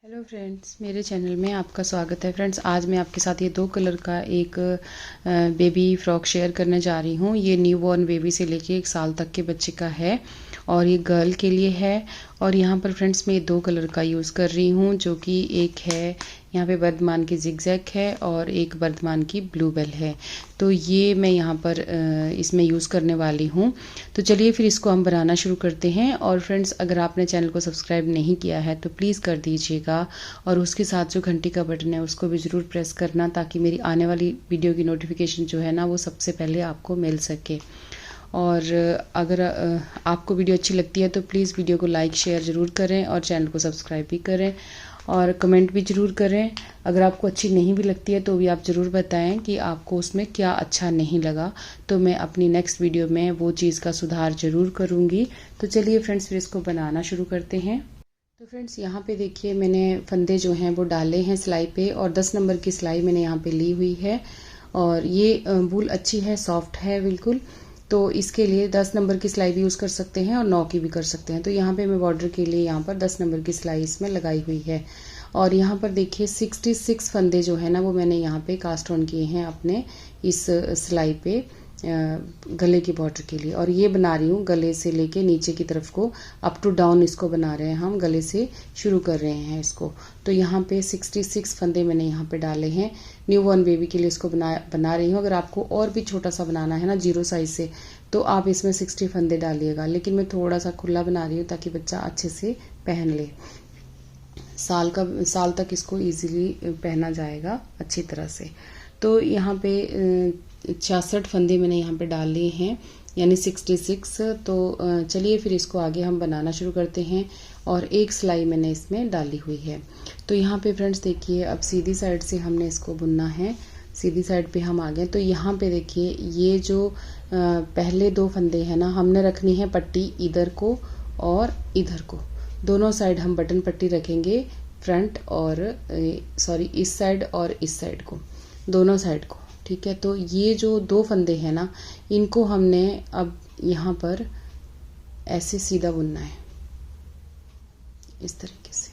Hello friends, मेरे channel में आपका स्वागत है। फ्रेंड्स, आज मैं आपके साथ ये 2 कलर का एक बेबी फ्रॉक शेयर करने जा रही हूँ। ये न्यू बॉर्न बेबी से लेके 1 साल तक के बच्चे का है और ये गर्ल के लिए है। और यहाँ पर फ्रेंड्स मैं 2 कलर का यूज़ कर रही हूँ, जो कि एक है यहाँ पे वर्धमान की जिगजैग है और एक वर्धमान की ब्लूबेल है। तो ये मैं यहाँ पर इसमें यूज़ करने वाली हूँ। तो चलिए फिर इसको हम बनाना शुरू करते हैं। और फ्रेंड्स, अगर आपने चैनल को सब्सक्राइब नहीं किया है तो प्लीज़ कर दीजिएगा और उसके साथ जो घंटी का बटन है उसको भी ज़रूर प्रेस करना, ताकि मेरी आने वाली वीडियो की नोटिफिकेशन जो है ना वो सबसे पहले आपको मिल सके। और अगर आपको वीडियो अच्छी लगती है तो प्लीज़ वीडियो को लाइक शेयर ज़रूर करें और चैनल को सब्सक्राइब भी करें और कमेंट भी ज़रूर करें। अगर आपको अच्छी नहीं भी लगती है तो भी आप ज़रूर बताएं कि आपको उसमें क्या अच्छा नहीं लगा, तो मैं अपनी नेक्स्ट वीडियो में वो चीज़ का सुधार ज़रूर करूँगी। तो चलिए फ्रेंड्स, फिर इसको बनाना शुरू करते हैं। तो फ्रेंड्स, यहाँ पे देखिए मैंने फंदे जो हैं वो डाले हैं सिलाई पे और 10 नंबर की सिलाई मैंने यहाँ पे ली हुई है। और ये वूल अच्छी है, सॉफ्ट है बिल्कुल। तो इसके लिए 10 नंबर की सिलाई भी यूज़ कर सकते हैं और 9 की भी कर सकते हैं। तो यहाँ पे मैं बॉर्डर के लिए यहाँ पर 10 नंबर की सिलाई इसमें लगाई हुई है। और यहाँ पर देखिए 66 फंदे जो है ना वो मैंने यहाँ पे कास्ट ऑन किए हैं अपने इस सिलाई पे गले के बॉर्डर के लिए। और ये बना रही हूँ गले से लेके नीचे की तरफ को, अप टू डाउन इसको बना रहे हैं हम, गले से शुरू कर रहे हैं इसको। तो यहाँ पे 66 फंदे मैंने यहाँ पे डाले हैं। न्यू बॉर्न बेबी के लिए इसको बना रही हूँ। अगर आपको और भी छोटा सा बनाना है ना 0 साइज से, तो आप इसमें 60 फंदे डालिएगा, लेकिन मैं थोड़ा सा खुला बना रही हूँ ताकि बच्चा अच्छे से पहन ले। साल तक इसको ईजिली पहना जाएगा अच्छी तरह से। तो यहाँ पे 66 फंदे मैंने यहाँ पे डाल लिए हैं, यानी 66। तो चलिए फिर इसको आगे हम बनाना शुरू करते हैं। और एक सिलाई मैंने इसमें डाली हुई है। तो यहाँ पे फ्रेंड्स देखिए, अब सीधी साइड से हमने इसको बुनना है। सीधी साइड पे हम आ गए। तो यहाँ पे देखिए ये जो पहले 2 फंदे हैं ना, हमने रखनी है पट्टी इधर को और इधर को, दोनों साइड हम बटन पट्टी रखेंगे, फ्रंट और सॉरी इस साइड और इस साइड को, दोनों साइड को। ठीक है, तो ये जो 2 फंदे हैं ना, इनको हमने अब यहाँ पर ऐसे सीधा बुनना है, इस तरीके से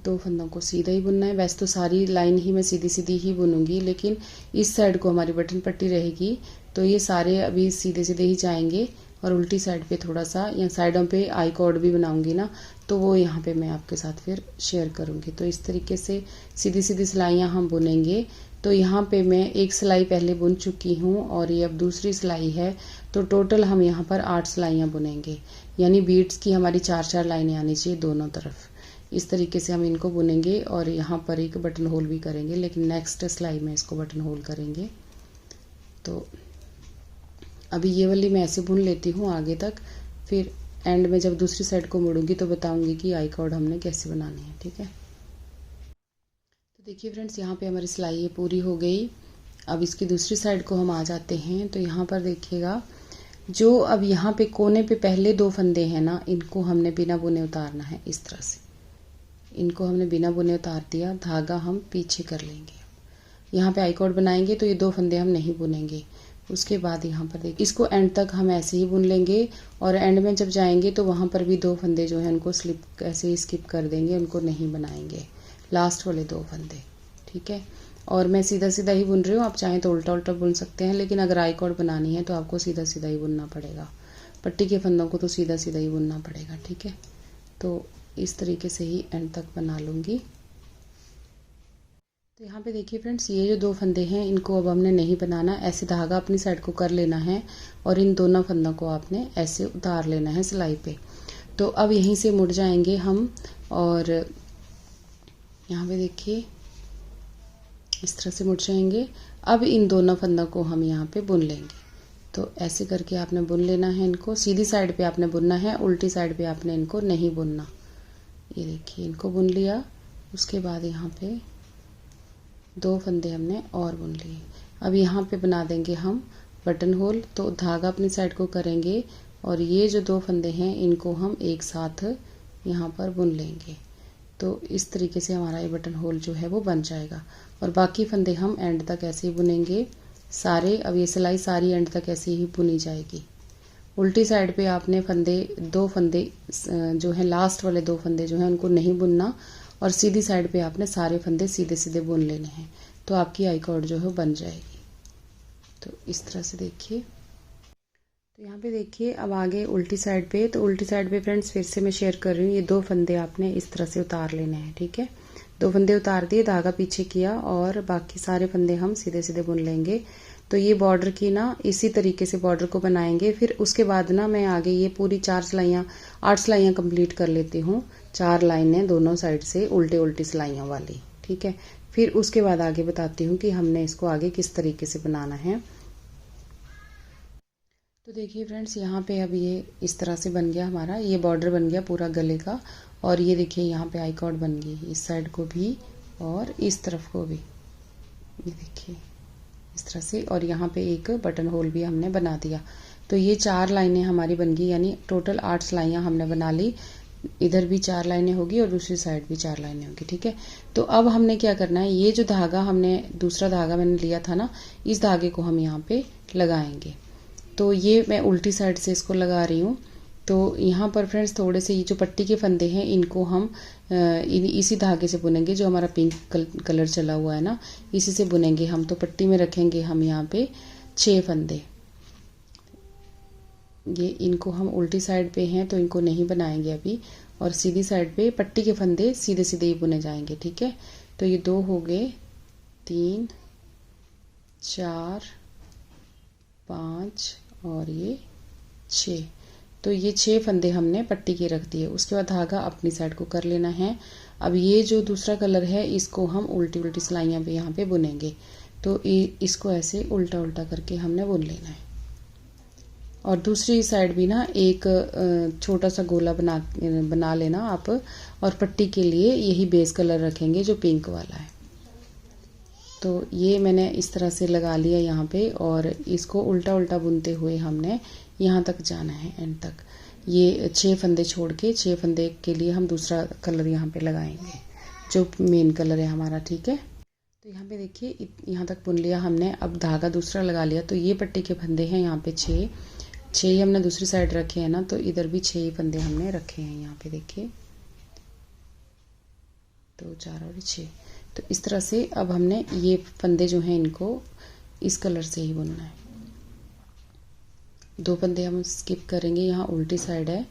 2 फंदों को सीधा ही बुनना है। वैसे तो सारी लाइन ही मैं सीधी सीधी ही बुनूंगी, लेकिन इस साइड को हमारी बटन पट्टी रहेगी, तो ये सारे अभी सीधे सीधे ही जाएंगे। और उल्टी साइड पे थोड़ा सा, या साइडों पे आई कॉर्ड भी बनाऊंगी ना, तो वो यहाँ पे मैं आपके साथ फिर शेयर करूंगी। तो इस तरीके से सीधी सीधी सिलाइयाँ हम बुनेंगे। तो यहाँ पे मैं एक सिलाई पहले बुन चुकी हूँ और ये अब दूसरी सिलाई है। तो टोटल हम यहाँ पर 8 सिलाइयाँ बुनेंगे, यानी बीड्स की हमारी 4-4 लाइनें आनी चाहिए दोनों तरफ। इस तरीके से हम इनको बुनेंगे और यहाँ पर एक बटन होल भी करेंगे, लेकिन नेक्स्ट सिलाई में इसको बटन होल करेंगे। तो अभी ये वाली मैं ऐसे बुन लेती हूँ आगे तक, फिर एंड में जब दूसरी साइड को मुड़ूंगी तो बताऊंगी कि आई कॉर्ड हमने कैसे बनानी है। ठीक है, तो देखिए फ्रेंड्स, यहाँ पे हमारी सिलाई ये पूरी हो गई। अब इसकी दूसरी साइड को हम आ जाते हैं। तो यहाँ पर देखिएगा, जो अब यहाँ पे कोने पे पहले 2 फंदे हैं ना, इनको हमने बिना बुने उतारना है। इस तरह से इनको हमने बिना बुने उतार दिया, धागा हम पीछे कर लेंगे। यहाँ पे आई कॉर्ड बनाएंगे तो ये 2 फंदे हम नहीं बुनेंगे। उसके बाद यहाँ पर देखिए, इसको एंड तक हम ऐसे ही बुन लेंगे और एंड में जब जाएंगे तो वहाँ पर भी 2 फंदे जो हैं उनको स्लिप ऐसे ही स्किप कर देंगे, उनको नहीं बनाएंगे, लास्ट वाले 2 फंदे। ठीक है, और मैं सीधा सीधा ही बुन रही हूँ, आप चाहें तो उल्टा उल्टा बुन सकते हैं, लेकिन अगर आई कॉर्ड बनानी है तो आपको सीधा सीधा ही बुनना पड़ेगा। पट्टी के फंदों को तो सीधा सीधा ही बुनना पड़ेगा। ठीक है, तो इस तरीके से ही एंड तक बना लूँगी। तो यहाँ पे देखिए फ्रेंड्स, ये जो 2 फंदे हैं इनको अब हमने नहीं बनाना, ऐसे धागा अपनी साइड को कर लेना है और इन दोनों फंदों को आपने ऐसे उतार लेना है सिलाई पे। तो अब यहीं से मुड़ जाएंगे हम और यहाँ पे देखिए इस तरह से मुड़ जाएंगे। अब इन दोनों फंदों को हम यहाँ पे बुन लेंगे। तो ऐसे करके आपने बुन लेना है इनको, सीधी साइड पे आपने बुनना है, उल्टी साइड पे आपने इनको नहीं बुनना। ये देखिए इनको बुन लिया, उसके बाद यहाँ पे 2 फंदे हमने और बुन लिए। अब यहाँ पे बना देंगे हम बटन होल। तो धागा अपनी साइड को करेंगे और ये जो 2 फंदे हैं इनको हम एक साथ यहाँ पर बुन लेंगे। तो इस तरीके से हमारा ये बटन होल जो है वो बन जाएगा। और बाकी फंदे हम एंड तक ऐसे ही बुनेंगे सारे। अब ये सिलाई सारी एंड तक ऐसे ही बुनी जाएगी उल्टी साइड पे आपने दो फंदे जो है लास्ट वाले दो फंदे जो हैं उनको नहीं बुनना, और सीधी साइड पे आपने सारे फंदे सीधे सीधे बुन लेने हैं, तो आपकी आई कॉर्ड जो है बन जाएगी। तो इस तरह से देखिए। तो यहाँ पे देखिए अब आगे उल्टी साइड पे, तो उल्टी साइड पे फ्रेंड्स फिर से मैं शेयर कर रही हूँ, ये दो फंदे आपने इस तरह से उतार लेने हैं, ठीक है। दो फंदे उतार दिए, धागा पीछे किया और बाकी सारे फंदे हम सीधे सीधे बुन लेंगे। तो ये बॉर्डर की ना इसी तरीके से बॉर्डर को बनाएंगे। फिर उसके बाद ना मैं आगे ये पूरी 8 सिलाइयाँ कंप्लीट कर लेती हूँ, 4 लाइनें दोनों साइड से उल्टे उल्टी सिलाइयों वाली, ठीक है। फिर उसके बाद आगे बताती हूँ कि हमने इसको आगे किस तरीके से बनाना है। तो देखिए फ्रेंड्स, यहाँ पे अब ये इस तरह से बन गया हमारा, ये बॉर्डर बन गया पूरा गले का, और ये देखिए यहाँ पे आई कॉर्ड बन गई इस साइड को भी और इस तरफ को भी, ये देखिए इस तरह से। और यहाँ पे एक बटन होल भी हमने बना दिया। तो ये 4 लाइनें हमारी बन गई, यानी टोटल 8 सिलाइयाँ हमने बना ली। इधर भी 4 लाइनें होगी और दूसरी साइड भी 4 लाइनें होगी, ठीक है। तो अब हमने क्या करना है, ये जो धागा हमने दूसरा धागा मैंने लिया था ना, इस धागे को हम यहाँ पे लगाएंगे। तो ये मैं उल्टी साइड से इसको लगा रही हूँ। तो यहाँ पर फ्रेंड्स थोड़े से ये जो पट्टी के फंदे हैं इनको हम इसी धागे से बुनेंगे, जो हमारा पिंक कलर चला हुआ है ना, इसी से बुनेंगे हम। तो पट्टी में रखेंगे हम यहाँ पे 6 फंदे, ये इनको हम उल्टी साइड पे हैं तो इनको नहीं बनाएंगे अभी, और सीधी साइड पे पट्टी के फंदे सीधे सीधे ही बुने जाएंगे, ठीक है। तो ये 2 हो गए, 3 4 5 और ये 6। तो ये 6 फंदे हमने पट्टी के रख दिए। उसके बाद धागा अपनी साइड को कर लेना है। अब ये जो दूसरा कलर है इसको हम उल्टी उल्टी सिलाइयाँ पे यहाँ पे बुनेंगे। तो इसको ऐसे उल्टा उल्टा करके हमने बुन लेना है। और दूसरी साइड भी ना एक छोटा सा गोला बना लेना आप, और पट्टी के लिए यही बेस कलर रखेंगे जो पिंक वाला है। तो ये मैंने इस तरह से लगा लिया यहाँ पे, और इसको उल्टा उल्टा बुनते हुए हमने यहाँ तक जाना है एंड तक। ये 6 फंदे छोड़ के 6 फंदे के लिए हम दूसरा कलर यहाँ पे लगाएंगे जो मेन कलर है हमारा, ठीक है। तो यहाँ पे देखिए यहाँ तक बुन लिया हमने। अब धागा दूसरा लगा लिया। तो ये पट्टी के फंदे हैं यहाँ पे 6 ही हमने दूसरी साइड रखे हैं ना, तो इधर भी 6 ही फंदे हमने रखे हैं यहाँ पे देखिए, 2 4 और 6। तो इस तरह से अब हमने ये फंदे जो हैं इनको इस कलर से ही बुनना है। 2 फंदे हम स्किप करेंगे, यहाँ उल्टी साइड है,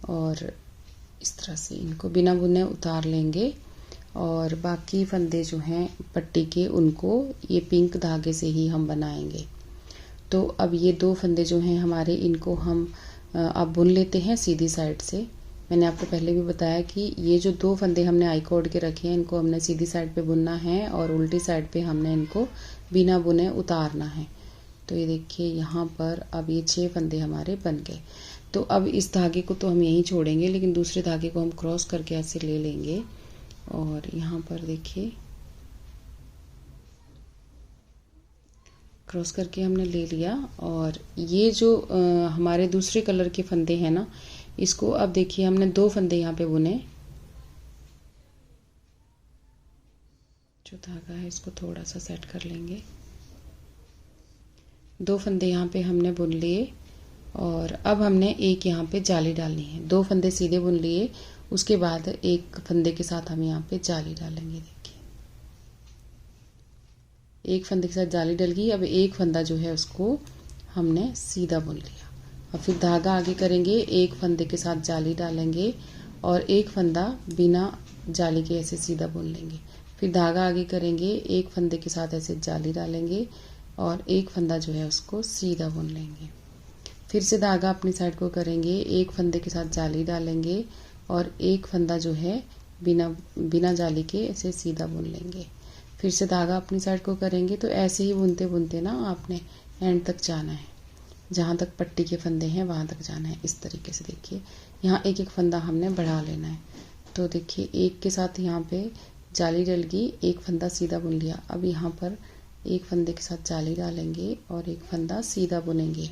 और इस तरह से इनको बिना बुने उतार लेंगे। और बाकी फंदे जो हैं पट्टी के उनको ये पिंक धागे से ही हम बनाएंगे। तो अब ये 2 फंदे जो हैं हमारे, इनको हम अब बुन लेते हैं सीधी साइड से। मैंने आपको पहले भी बताया कि ये जो 2 फंदे हमने आई कॉर्ड के रखे हैं इनको हमने सीधी साइड पे बुनना है, और उल्टी साइड पे हमने इनको बिना बुने उतारना है। तो ये देखिए यहाँ पर अब ये 6 फंदे हमारे बन गए। तो अब इस धागे को तो हम यहीं छोड़ेंगे, लेकिन दूसरे धागे को हम क्रॉस करके ऐसे ले लेंगे, और यहाँ पर देखिए क्रॉस करके हमने ले लिया। और ये जो हमारे दूसरे कलर के फंदे हैं ना, इसको अब देखिए हमने 2 फंदे यहाँ पे बुने। जो धागा है इसको थोड़ा सा सेट कर लेंगे। 2 फंदे यहाँ पे हमने बुन लिए, और अब हमने एक यहाँ पे जाली डालनी है। 2 फंदे सीधे बुन लिए, उसके बाद एक फंदे के साथ हम यहाँ पे जाली डालेंगे। देखिए एक फंदे के साथ जाली डल गई। अब एक फंदा जो है उसको हमने सीधा बुन लिया। अब फिर धागा आगे करेंगे, एक फंदे के साथ जाली डालेंगे, और एक फंदा बिना जाली के ऐसे सीधा बुन लेंगे। फिर धागा आगे करेंगे, एक फंदे के साथ ऐसे जाली डालेंगे, और एक फंदा जो है उसको सीधा बुन लेंगे। फिर से धागा अपनी साइड को करेंगे, एक फंदे के साथ जाली डालेंगे, और एक फंदा जो है बिना जाली के ऐसे सीधा बुन लेंगे। फिर से धागा अपनी साइड को करेंगे। तो ऐसे ही बुनते बुनते ना आपने एंड तक जाना है, जहाँ तक पट्टी के फंदे हैं वहाँ तक जाना है। इस तरीके से देखिए यहाँ एक एक फंदा हमने बढ़ा लेना है। तो देखिए एक के साथ यहाँ पे जाली डल गई, एक फंदा सीधा बुन लिया। अब यहाँ पर एक फंदे के साथ जाली डालेंगे और एक फंदा सीधा बुनेंगे।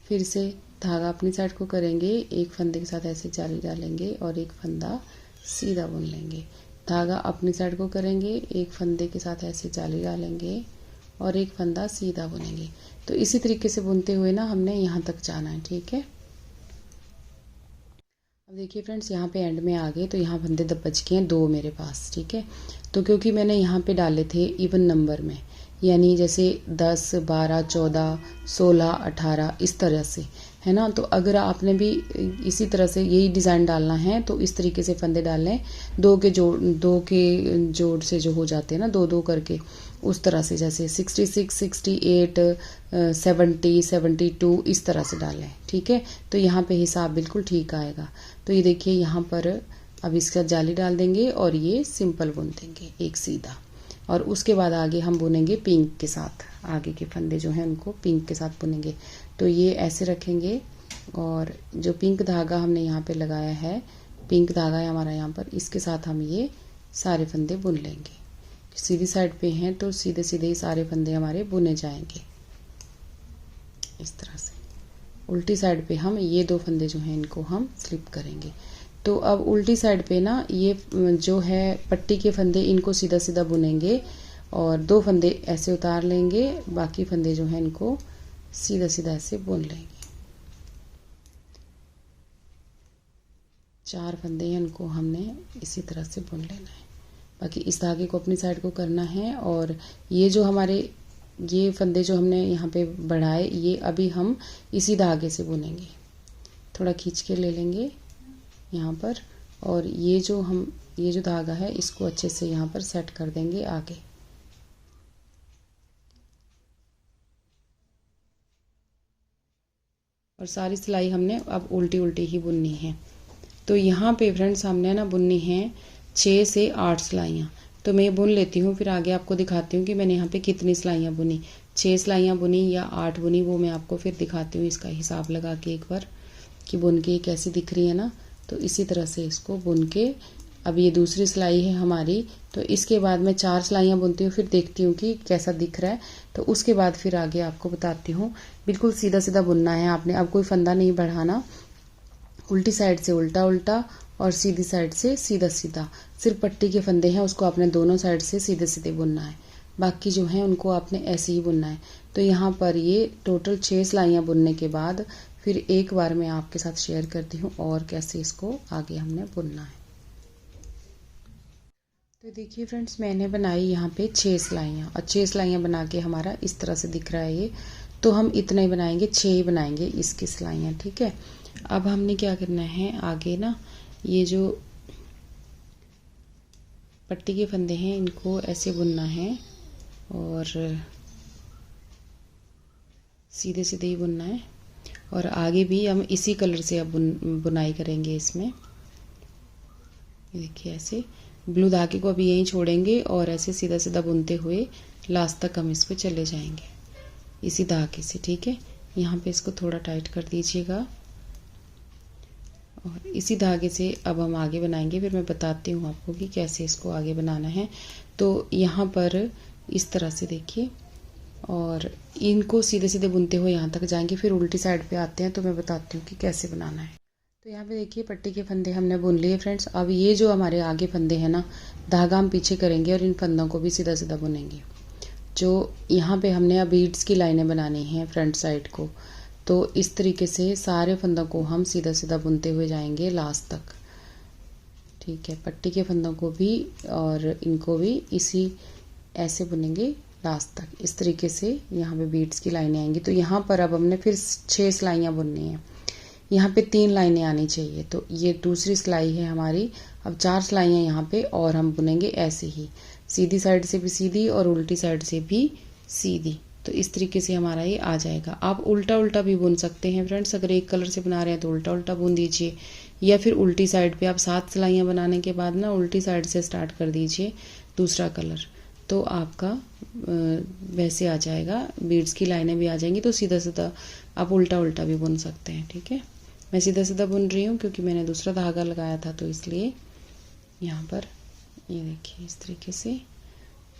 फिर से धागा अपनी साइड को करेंगे, एक फंदे के साथ ऐसे जाली डालेंगे और एक फंदा सीधा बुन लेंगे। धागा अपनी साइड को करेंगे, एक फंदे के साथ ऐसे जाली डालेंगे और एक फंदा सीधा बुनेंगे। तो इसी तरीके से बुनते हुए ना हमने यहाँ तक जाना है, ठीक है। अब देखिए फ्रेंड्स, यहाँ पे एंड में आ गए तो यहाँ फंदे बच गए हैं 2 मेरे पास, ठीक है। तो क्योंकि मैंने यहाँ पे डाले थे इवन नंबर में, यानी जैसे 10, 12, 14, 16, 18 इस तरह से, है ना। तो अगर आपने भी इसी तरह से यही डिज़ाइन डालना है तो इस तरीके से फंदे डाल लें, 2 के जोड़ से जो हो जाते हैं ना 2-2 करके, उस तरह से, जैसे 66, 68, 70, 72 इस तरह से डालें, ठीक है। तो यहाँ पे हिसाब बिल्कुल ठीक आएगा। तो ये देखिए यहाँ पर अब इसका जाली डाल देंगे और ये सिंपल बुन देंगे एक सीधा, और उसके बाद आगे हम बुनेंगे पिंक के साथ। आगे के फंदे जो हैं उनको पिंक के साथ बुनेंगे। तो ये ऐसे रखेंगे और जो पिंक धागा हमने यहाँ पे लगाया है, पिंक धागा है हमारा यहाँ पर, इसके साथ हम ये सारे फंदे बुन लेंगे। सीधी साइड पे हैं तो सीधे सीधे ही सारे फंदे हमारे बुने जाएंगे इस तरह से। उल्टी साइड पे हम ये 2 फंदे जो हैं इनको हम स्लिप करेंगे। तो अब उल्टी साइड पे ना ये जो है पट्टी के फंदे, इनको सीधा सीधा बुनेंगे और 2 फंदे ऐसे उतार लेंगे, बाकी फंदे जो हैं इनको सीधा सीधा ऐसे बुन लेंगे। 4 फंदे हैं, इनको हमने इसी तरह से बुन लेना है। बाकी इस धागे को अपनी साइड को करना है, और ये जो हमारे ये फंदे जो हमने यहाँ पे बढ़ाए, ये अभी हम इसी धागे से बुनेंगे। थोड़ा खींच के ले लेंगे यहाँ पर, और ये जो धागा है इसको अच्छे से यहाँ पर सेट कर देंगे आगे। और सारी सिलाई हमने अब उल्टी उल्टी ही बुननी है। तो यहाँ पे फ्रेंड्स हमने ना बुननी है 6 से 8 सिलाइयाँ। तो मैं बुन लेती हूँ, फिर आगे आपको दिखाती हूँ कि मैंने यहाँ पे कितनी सिलाइयाँ बुनी। 6 सिलाइयाँ बुनी या 8 बुनी, वो मैं आपको फिर दिखाती हूँ इसका हिसाब लगा के एक बार, कि बुन के कैसी दिख रही है ना। तो इसी तरह से इसको बुन के, अब ये दूसरी सिलाई है हमारी, तो इसके बाद मैं 4 सिलाइयाँ बुनती हूँ, फिर देखती हूँ कि कैसा दिख रहा है। तो उसके बाद फिर आगे आपको बताती हूँ। बिल्कुल सीधा सीधा बुनना है आपने, अब कोई फंदा नहीं बढ़ाना। उल्टी साइड से उल्टा उल्टा और सीधी साइड से सीधा सीधा। सिर्फ पट्टी के फंदे हैं उसको आपने दोनों साइड से सीधे सीधे बुनना है, बाकी जो हैं उनको आपने ऐसे ही बुनना है। तो यहाँ पर ये टोटल 6 सिलाइयाँ बुनने के बाद फिर एक बार मैं आपके साथ शेयर करती हूँ और कैसे इसको आगे हमने बुनना है। तो देखिए फ्रेंड्स, मैंने बनाई यहाँ पे 6 सिलाइयाँ, और 6 सिलाइयाँ बना के हमारा इस तरह से दिख रहा है ये। तो हम इतना ही बनाएंगे, 6 ही बनाएंगे इसकी सिलाइयाँ, ठीक है। अब हमने क्या करना है आगे ना, ये जो पट्टी के फंदे हैं इनको ऐसे बुनना है और सीधे सीधे ही बुनना है। और आगे भी हम इसी कलर से अब बुनाई करेंगे इसमें। ये देखिए ऐसे ब्लू धागे को अभी यहीं छोड़ेंगे और ऐसे सीधा सीधा बुनते हुए लास्ट तक हम इस पे चले जाएंगे इसी धागे से, ठीक है। यहाँ पे इसको थोड़ा टाइट कर दीजिएगा और इसी धागे से अब हम आगे बनाएंगे। फिर मैं बताती हूँ आपको कि कैसे इसको आगे बनाना है। तो यहाँ पर इस तरह से देखिए, और इनको सीधे सीधे बुनते हुए यहाँ तक जाएंगे, फिर उल्टी साइड पे आते हैं तो मैं बताती हूँ कि कैसे बनाना है। तो यहाँ पे देखिए पट्टी के फंदे हमने बुन लिए फ्रेंड्स। अब ये जो हमारे आगे फंदे हैं ना, धागा हम पीछे करेंगे और इन फंदों को भी सीधा सीधा बुनेंगे। जो यहाँ पे हमने अब बीड्स की लाइनें बनानी हैं फ्रंट साइड को, तो इस तरीके से सारे फंदों को हम सीधा सीधा बुनते हुए जाएंगे लास्ट तक, ठीक है। पट्टी के फंदों को भी और इनको भी इसी ऐसे बुनेंगे लास्ट तक। इस तरीके से यहाँ पे बीड्स की लाइनें आएंगी। तो यहाँ पर अब हमने फिर 6 सिलाइयाँ बुननी हैं। यहाँ पे 3 लाइनें आनी चाहिए। तो ये दूसरी सिलाई है हमारी। अब 4 सिलाइयाँ यहाँ पे और हम बुनेंगे ऐसे ही, सीधी साइड से भी सीधी और उल्टी साइड से भी सीधी। तो इस तरीके से हमारा ये आ जाएगा। आप उल्टा उल्टा भी बुन सकते हैं फ्रेंड्स, अगर एक कलर से बना रहे हैं तो उल्टा उल्टा बुन दीजिए, या फिर उल्टी साइड पे आप 7 सिलाइयाँ बनाने के बाद ना उल्टी साइड से स्टार्ट कर दीजिए दूसरा कलर, तो आपका वैसे आ जाएगा, बीड्स की लाइनें भी आ जाएंगी। तो सीधा सीधा आप उल्टा उल्टा भी बुन सकते हैं, ठीक है। मैं सीधा सीधा बुन रही हूँ क्योंकि मैंने दूसरा धागा लगाया था, तो इसलिए यहाँ पर ये देखिए इस तरीके से।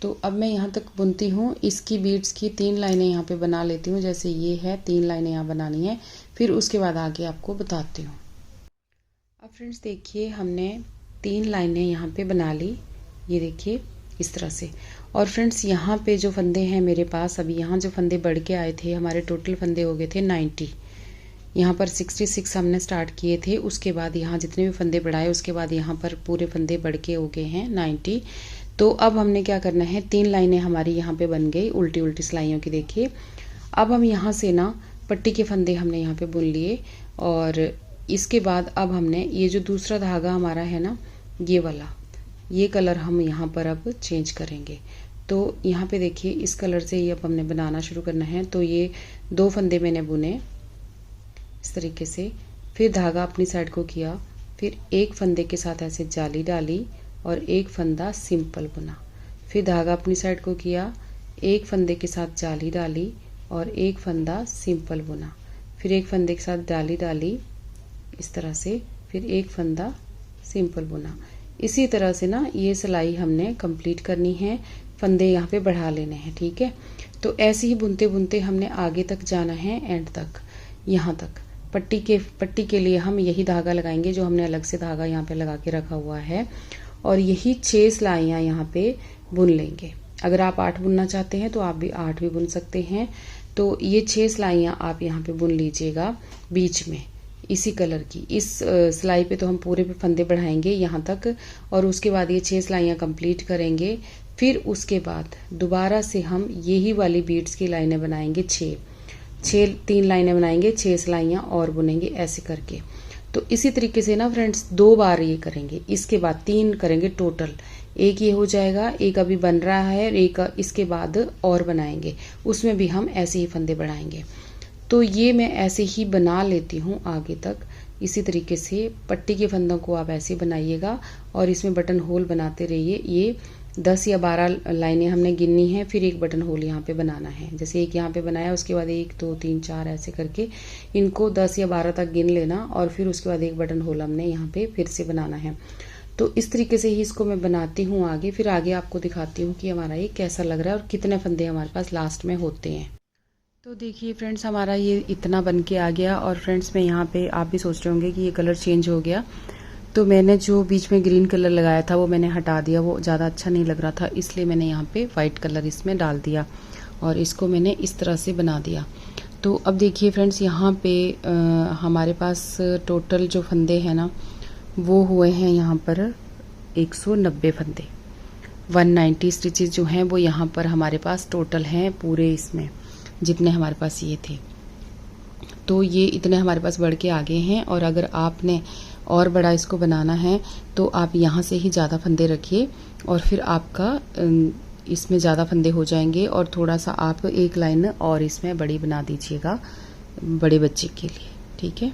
तो अब मैं यहाँ तक बुनती हूँ, इसकी बीड्स की 3 लाइनें यहाँ पे बना लेती हूँ। जैसे ये है, 3 लाइनें यहाँ बनानी है, फिर उसके बाद आगे आपको बताती हूँ। अब फ्रेंड्स देखिए, हमने 3 लाइनें यहाँ पे बना ली। ये देखिए इस तरह से। और फ्रेंड्स यहाँ पे जो फंदे हैं मेरे पास, अभी यहाँ जो फंदे बढ़ के आए थे, हमारे टोटल फंदे हो गए थे 90। यहाँ पर 66 हमने स्टार्ट किए थे, उसके बाद यहाँ जितने भी फंदे बढ़ाए उसके बाद यहाँ पर पूरे फंदे बढ़ के हो गए हैं 90। तो अब हमने क्या करना है, 3 लाइनें हमारी यहाँ पे बन गई उल्टी उल्टी सिलाइयों की। देखिए अब हम यहाँ से ना पट्टी के फंदे हमने यहाँ पे बुन लिए, और इसके बाद अब हमने ये जो दूसरा धागा हमारा है ना, ये वाला, ये कलर हम यहाँ पर अब चेंज करेंगे। तो यहाँ पे देखिए इस कलर से ही अब हमने बनाना शुरू करना है। तो ये 2 फंदे मैंने बुने इस तरीके से, फिर धागा अपनी साइड को किया, फिर एक फंदे के साथ ऐसे जाली डाली और एक फंदा सिंपल बुना, फिर धागा अपनी साइड को किया, एक फंदे के साथ जाली डाली और एक फंदा सिंपल बुना, फिर एक फंदे के साथ जाली डाली इस तरह से, फिर एक फंदा सिंपल बुना। इसी तरह से ना ये सिलाई हमने कंप्लीट करनी है, फंदे यहाँ पे बढ़ा लेने हैं, ठीक है। तो ऐसे ही बुनते बुनते हमने आगे तक जाना है, एंड तक, यहाँ तक। पट्टी के लिए हम यही धागा लगाएंगे जो हमने अलग से धागा यहाँ पे लगा के रखा हुआ है, और यही 6 सिलाइयाँ यहाँ पे बुन लेंगे। अगर आप 8 बुनना चाहते हैं तो आप भी 8 भी बुन सकते हैं। तो ये 6 सिलाइयाँ आप यहाँ पे बुन लीजिएगा बीच में इसी कलर की। इस सिलाई पे तो हम पूरे पे फंदे बढ़ाएंगे यहाँ तक, और उसके बाद ये 6 सिलाइयाँ कंप्लीट करेंगे। फिर उसके बाद दोबारा से हम यही वाली बीड्स की लाइनें बनाएंगे, 3 लाइनें बनाएंगे, 6 सिलाइयाँ और बुनेंगे ऐसे करके। तो इसी तरीके से ना फ्रेंड्स 2 बार ये करेंगे, इसके बाद 3 करेंगे टोटल। एक ये हो जाएगा, एक अभी बन रहा है, एक इसके बाद और बनाएंगे, उसमें भी हम ऐसे ही फंदे बढ़ाएंगे। तो ये मैं ऐसे ही बना लेती हूँ आगे तक। इसी तरीके से पट्टी के फंदों को आप ऐसे बनाइएगा और इसमें बटन होल बनाते रहिए। ये 10 या 12 लाइनें हमने गिननी है, फिर एक बटन होल यहाँ पे बनाना है। जैसे एक यहाँ पे बनाया, उसके बाद 1 2 3 4 ऐसे करके इनको 10 या 12 तक गिन लेना, और फिर उसके बाद एक बटन होल हमने यहाँ पे फिर से बनाना है। तो इस तरीके से ही इसको मैं बनाती हूँ आगे, फिर आगे आपको दिखाती हूँ कि हमारा ये कैसा लग रहा है और कितने फंदे हमारे पास लास्ट में होते हैं। तो देखिए फ्रेंड्स हमारा ये इतना बन के आ गया। और फ्रेंड्स मैं यहाँ पे, आप भी सोच रहे होंगे कि ये कलर चेंज हो गया, तो मैंने जो बीच में ग्रीन कलर लगाया था वो मैंने हटा दिया, वो ज़्यादा अच्छा नहीं लग रहा था, इसलिए मैंने यहाँ पे वाइट कलर इसमें डाल दिया और इसको मैंने इस तरह से बना दिया। तो अब देखिए फ्रेंड्स यहाँ पे हमारे पास टोटल जो फंदे हैं ना वो हुए हैं यहाँ पर 190 फंदे। 190 स्टिचेस जो हैं वो यहाँ पर हमारे पास टोटल हैं पूरे, इसमें जितने हमारे पास ये थे। तो ये इतने हमारे पास बढ़ के आगे हैं, और अगर आपने और बड़ा इसको बनाना है तो आप यहाँ से ही ज़्यादा फंदे रखिए, और फिर आपका इसमें ज़्यादा फंदे हो जाएंगे। और थोड़ा सा आप एक लाइन और इसमें बड़ी बना दीजिएगा बड़े बच्चे के लिए, ठीक है।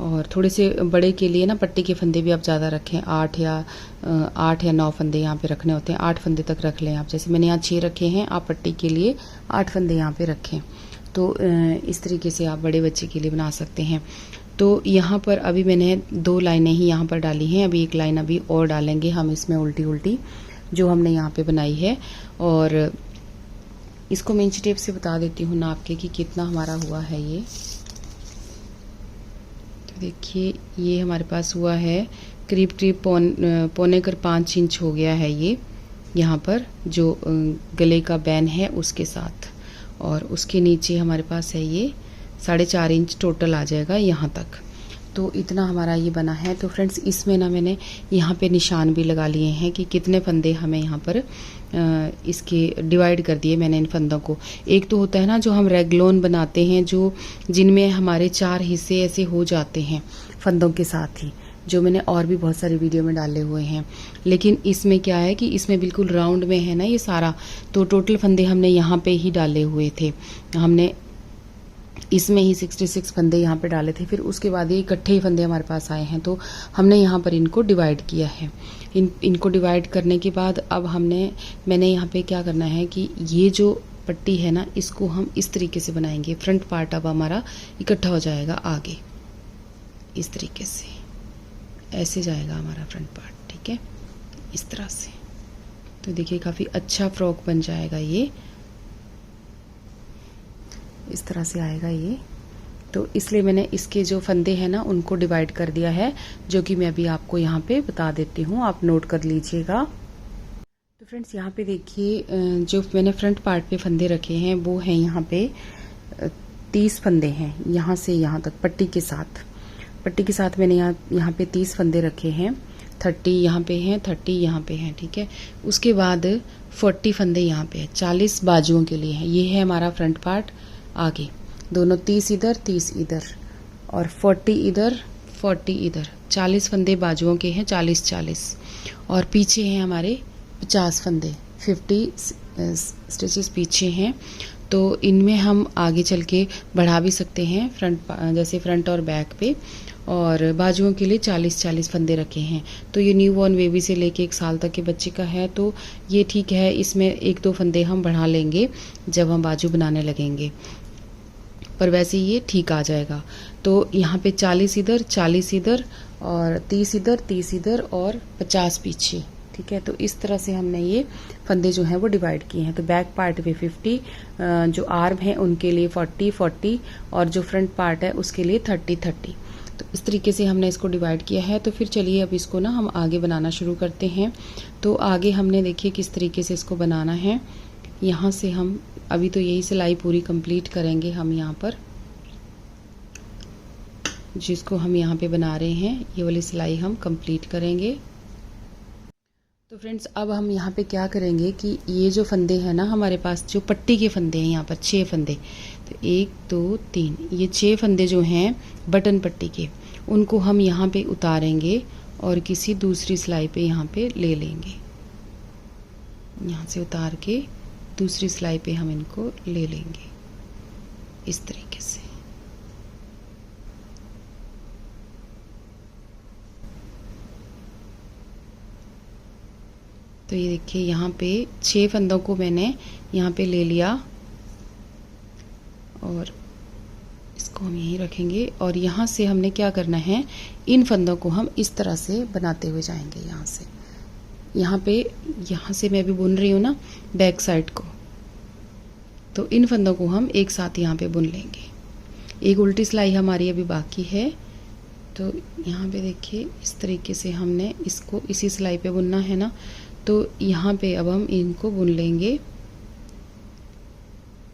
और थोड़े से बड़े के लिए ना पट्टी के फंदे भी आप ज़्यादा रखें, 8 या 9 फंदे यहाँ पे रखने होते हैं, 8 फंदे तक रख लें आप। जैसे मैंने यहाँ 6 रखे हैं, आप पट्टी के लिए 8 फंदे यहाँ पे रखें। तो इस तरीके से आप बड़े बच्चे के लिए बना सकते हैं। तो यहाँ पर अभी मैंने 2 लाइनें ही यहाँ पर डाली हैं, अभी एक लाइन अभी और डालेंगे हम इसमें उल्टी उल्टी जो हमने यहाँ पे बनाई है। और इसको मैं इंच टेप से बता देती हूँ नाप के कि कितना हमारा हुआ है ये। तो देखिए ये हमारे पास हुआ है करीब 4.25 इंच हो गया है ये, यहाँ पर जो गले का बैन है उसके साथ, और उसके नीचे हमारे पास है ये 4.5 इंच टोटल आ जाएगा यहाँ तक। तो इतना हमारा ये बना है। तो फ्रेंड्स इसमें ना मैंने यहाँ पे निशान भी लगा लिए हैं कि कितने फंदे हमें यहाँ पर इसके डिवाइड कर दिए मैंने इन फंदों को। एक तो होता है ना जो हम रेगलोन बनाते हैं, जो जिनमें हमारे 4 हिस्से ऐसे हो जाते हैं फंदों के साथ ही, जो मैंने और भी बहुत सारी वीडियो में डाले हुए हैं। लेकिन इसमें क्या है कि इसमें बिल्कुल राउंड में है ना ये सारा, तो टोटल फंदे हमने यहाँ पे ही डाले हुए थे, हमने इसमें ही 66 फंदे यहाँ पे डाले थे। फिर उसके बाद ये इकट्ठे ही फंदे हमारे पास आए हैं, तो हमने यहाँ पर इनको डिवाइड किया है। इनको डिवाइड करने के बाद अब मैंने यहाँ पे क्या करना है कि ये जो पट्टी है ना इसको हम इस तरीके से बनाएंगे। फ्रंट पार्ट अब हमारा इकट्ठा हो जाएगा आगे, इस तरीके से ऐसे जाएगा हमारा फ्रंट पार्ट, ठीक है, इस तरह से। तो देखिए काफ़ी अच्छा फ्रॉक बन जाएगा ये, इस तरह से आएगा ये। तो इसलिए मैंने इसके जो फंदे हैं ना उनको डिवाइड कर दिया है, जो कि मैं अभी आपको यहाँ पे बता देती हूँ, आप नोट कर लीजिएगा। तो फ्रेंड्स यहाँ पे देखिए, जो मैंने फ्रंट पार्ट पे फंदे रखे हैं वो हैं यहाँ पे 30 फंदे हैं, यहाँ से यहाँ तक पट्टी के साथ मैंने यहाँ पे 30 फंदे रखे हैं। 30 यहाँ पे हैं, 30 यहाँ पे हैं, ठीक है। उसके बाद 40 फंदे यहाँ पे हैं, 40 बाजुओं के लिए हैं। ये है हमारा फ्रंट पार्ट। आगे दोनों 30 इधर 30 इधर और 40 इधर 40 इधर, 40 फंदे बाजुओं के हैं, 40 और पीछे हैं हमारे 50 फंदे, 50 स्टिचेस पीछे हैं। तो इनमें हम आगे चल के बढ़ा भी सकते हैं, जैसे फ्रंट और बैक पे। और बाजुओं के लिए 40 फंदे रखे हैं। तो ये न्यू बॉर्न बेबी से लेके 1 साल तक के बच्चे का है, तो ये ठीक है। इसमें 1-2 फंदे हम बढ़ा लेंगे जब हम बाजू बनाने लगेंगे, पर वैसे ये ठीक आ जाएगा। तो यहाँ पे 40 इधर और 30 इधर और 50 पीछे, ठीक है। तो इस तरह से हमने ये फंदे जो हैं वो डिवाइड किए हैं। तो बैक पार्ट पे 50, जो आर्म है उनके लिए 40 और जो फ्रंट पार्ट है उसके लिए 30। तो इस तरीके से हमने इसको डिवाइड किया है। तो फिर चलिए अब इसको ना हम आगे बनाना शुरू करते हैं। तो आगे हमने देखिए किस तरीके से इसको बनाना है। यहाँ से हम अभी तो यही सिलाई पूरी कंप्लीट करेंगे हम यहाँ पर, जिसको हम यहाँ पे बना रहे हैं ये वाली सिलाई हम कंप्लीट करेंगे। तो फ्रेंड्स अब हम यहाँ पे क्या करेंगे कि ये जो फंदे हैं ना हमारे पास, जो पट्टी के फंदे हैं यहाँ पर 6 फंदे, तो 1 2 3 ये 6 फंदे जो हैं बटन पट्टी के, उनको हम यहाँ पे उतारेंगे और किसी दूसरी सिलाई पे यहाँ पे ले लेंगे। यहाँ से उतार के दूसरी सिलाई पे हम इनको ले लेंगे इस तरीके से। तो ये देखिए यहाँ पे 6 फंदों को मैंने यहाँ पे ले लिया और इसको हम यहीं रखेंगे। और यहाँ से हमने क्या करना है, इन फंदों को हम इस तरह से बनाते हुए जाएंगे। यहाँ से मैं भी बुन रही हूँ ना बैक साइड को, तो इन फंदों को हम एक साथ यहाँ पे बुन लेंगे। एक उल्टी सिलाई हमारी अभी बाकी है। तो यहाँ पे देखिए इस तरीके से हमने इसको इसी सिलाई पे बुनना है ना। तो यहाँ पे अब हम इनको बुन लेंगे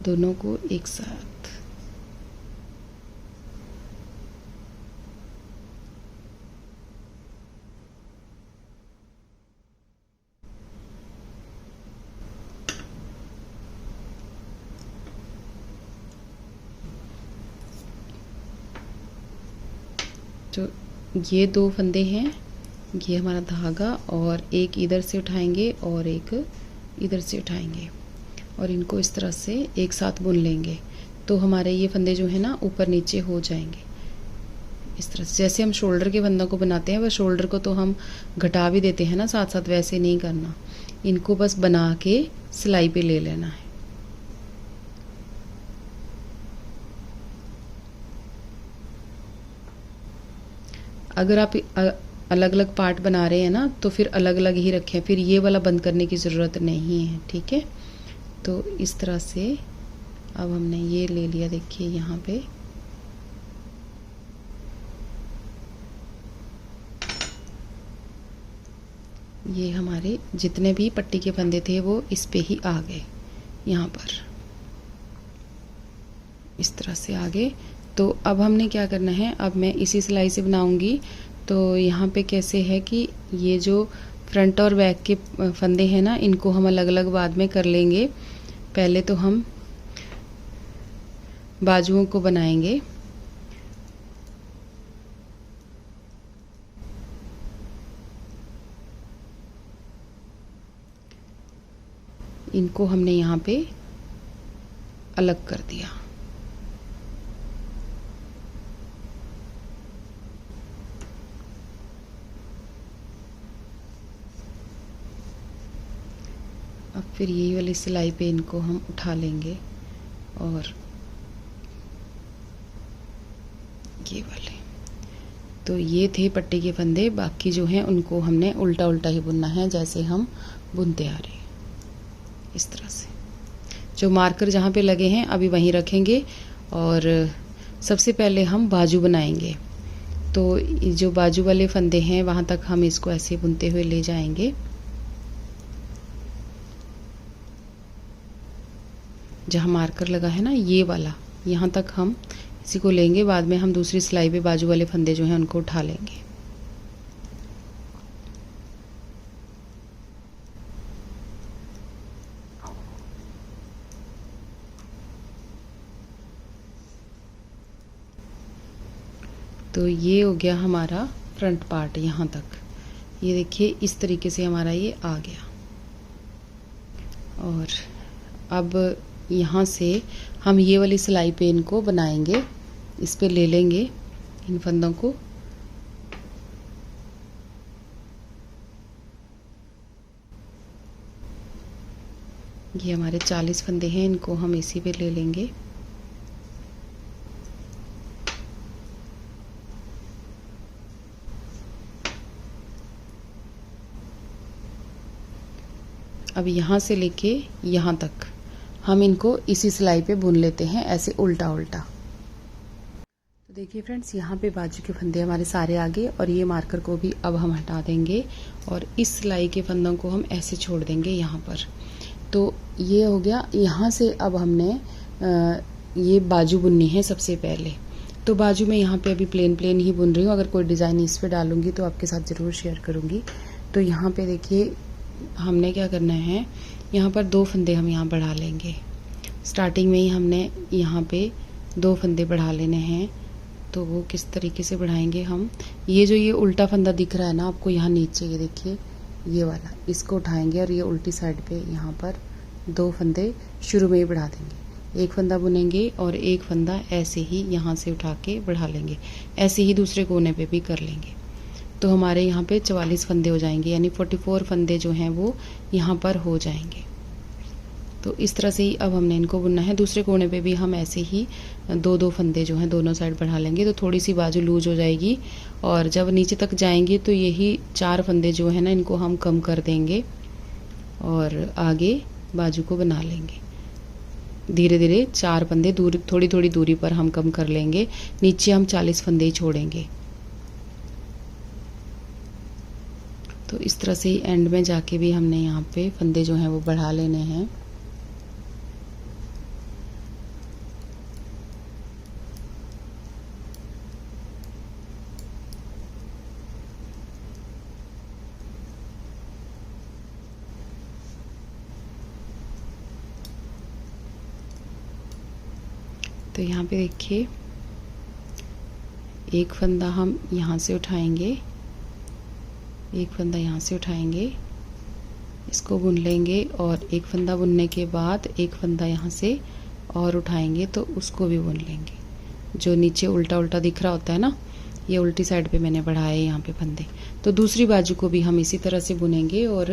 दोनों को एक साथ। तो ये 2 फंदे हैं, ये हमारा धागा, और एक इधर से उठाएंगे और एक इधर से उठाएंगे और इनको इस तरह से एक साथ बुन लेंगे। तो हमारे ये फंदे जो है ना ऊपर नीचे हो जाएंगे इस तरह से। जैसे हम शोल्डर के फंदों को बनाते हैं, वह शोल्डर को तो हम घटा भी देते हैं ना साथ साथ, वैसे नहीं करना। इनको बस बना के सिलाई पे ले लेना है। अगर आप अलग अलग पार्ट बना रहे हैं ना तो फिर अलग अलग ही रखें, फिर ये वाला बंद करने की ज़रूरत नहीं है, ठीक है। तो इस तरह से अब हमने ये ले लिया, देखिए यहाँ पे ये हमारे जितने भी पट्टी के फंदे थे वो इस पे ही आ गए, यहाँ पर इस तरह से आ गए। तो अब हमने क्या करना है, अब मैं इसी सिलाई से बनाऊंगी। तो यहाँ पे कैसे है कि ये जो फ्रंट और बैक के फंदे हैं ना, इनको हम अलग अलग बाद में कर लेंगे। पहले तो हम बाजुओं को बनाएंगे। इनको हमने यहाँ पे अलग कर दिया। अब फिर यही वाली सिलाई पे इनको हम उठा लेंगे और ये वाले। तो ये थे पट्टी के फंदे, बाकी जो हैं उनको हमने उल्टा उल्टा ही बुनना है जैसे हम बुनते आ रहे हैं इस तरह से। जो मार्कर जहाँ पे लगे हैं अभी वहीं रखेंगे और सबसे पहले हम बाजू बनाएंगे। तो जो बाजू वाले फंदे हैं वहाँ तक हम इसको ऐसे बुनते हुए ले जाएंगे। जहाँ मार्कर लगा है ना ये वाला, यहाँ तक हम इसी को लेंगे। बाद में हम दूसरी सिलाई पे बाजू वाले फंदे जो हैं उनको उठा लेंगे। तो ये हो गया हमारा फ्रंट पार्ट यहाँ तक। ये देखिए इस तरीके से हमारा ये आ गया। और अब यहाँ से हम ये वाली सिलाई पे इनको बनाएंगे। इस पे ले लेंगे इन फंदों को। ये हमारे 40 फंदे हैं, इनको हम इसी पे ले लेंगे। अब यहाँ से लेके यहाँ तक हम इनको इसी सिलाई पे बुन लेते हैं, ऐसे उल्टा उल्टा। तो देखिए फ्रेंड्स, यहाँ पे बाजू के फंदे हमारे सारे आ गए और ये मार्कर को भी अब हम हटा देंगे और इस सिलाई के फंदों को हम ऐसे छोड़ देंगे यहाँ पर। तो ये हो गया। यहाँ से अब हमने ये बाजू बुननी है सबसे पहले। तो बाजू में यहाँ पे अभी प्लेन प्लेन ही बुन रही हूँ। अगर कोई डिज़ाइन इस पे डालूंगी तो आपके साथ ज़रूर शेयर करूँगी। तो यहाँ पे देखिए हमने क्या करना है, यहाँ पर 2 फंदे हम यहाँ बढ़ा लेंगे। स्टार्टिंग में ही हमने यहाँ पे 2 फंदे बढ़ा लेने हैं। तो वो किस तरीके से बढ़ाएंगे हम, ये जो ये उल्टा फंदा दिख रहा है ना आपको यहाँ नीचे, ये देखिए ये वाला, इसको उठाएंगे और ये उल्टी साइड पे यहाँ पर 2 फंदे शुरू में ही बढ़ा देंगे। एक फंदा बुनेंगे और एक फंदा ऐसे ही यहाँ से उठा के बढ़ा लेंगे। ऐसे ही दूसरे कोने पे भी कर लेंगे। तो हमारे यहाँ पे 44 फंदे हो जाएंगे, यानी 44 फंदे जो हैं वो यहाँ पर हो जाएंगे। तो इस तरह से ही अब हमने इनको बुनना है। दूसरे कोने पे भी हम ऐसे ही 2-2 फंदे जो हैं दोनों साइड बढ़ा लेंगे। तो थोड़ी सी बाजू लूज हो जाएगी और जब नीचे तक जाएंगे तो यही 4 फंदे जो हैं ना इनको हम कम कर देंगे और आगे बाजू को बना लेंगे। धीरे धीरे 4 फंदे दूर, थोड़ी थोड़ी दूरी पर हम कम कर लेंगे। नीचे हम 40 फंदे ही छोड़ेंगे। तो इस तरह से ही एंड में जाके भी हमने यहाँ पे फंदे जो हैं वो बढ़ा लेने हैं। तो यहाँ पे देखिए एक फंदा हम यहाँ से उठाएंगे, एक फंदा यहाँ से उठाएंगे, इसको बुन लेंगे और एक फंदा बुनने के बाद एक फंदा यहाँ से और उठाएंगे तो उसको भी बुन लेंगे। जो नीचे उल्टा उल्टा दिख रहा होता है ना, ये उल्टी साइड पे मैंने बढ़ाए यहाँ पे फंदे। तो दूसरी बाजू को भी हम इसी तरह से बुनेंगे और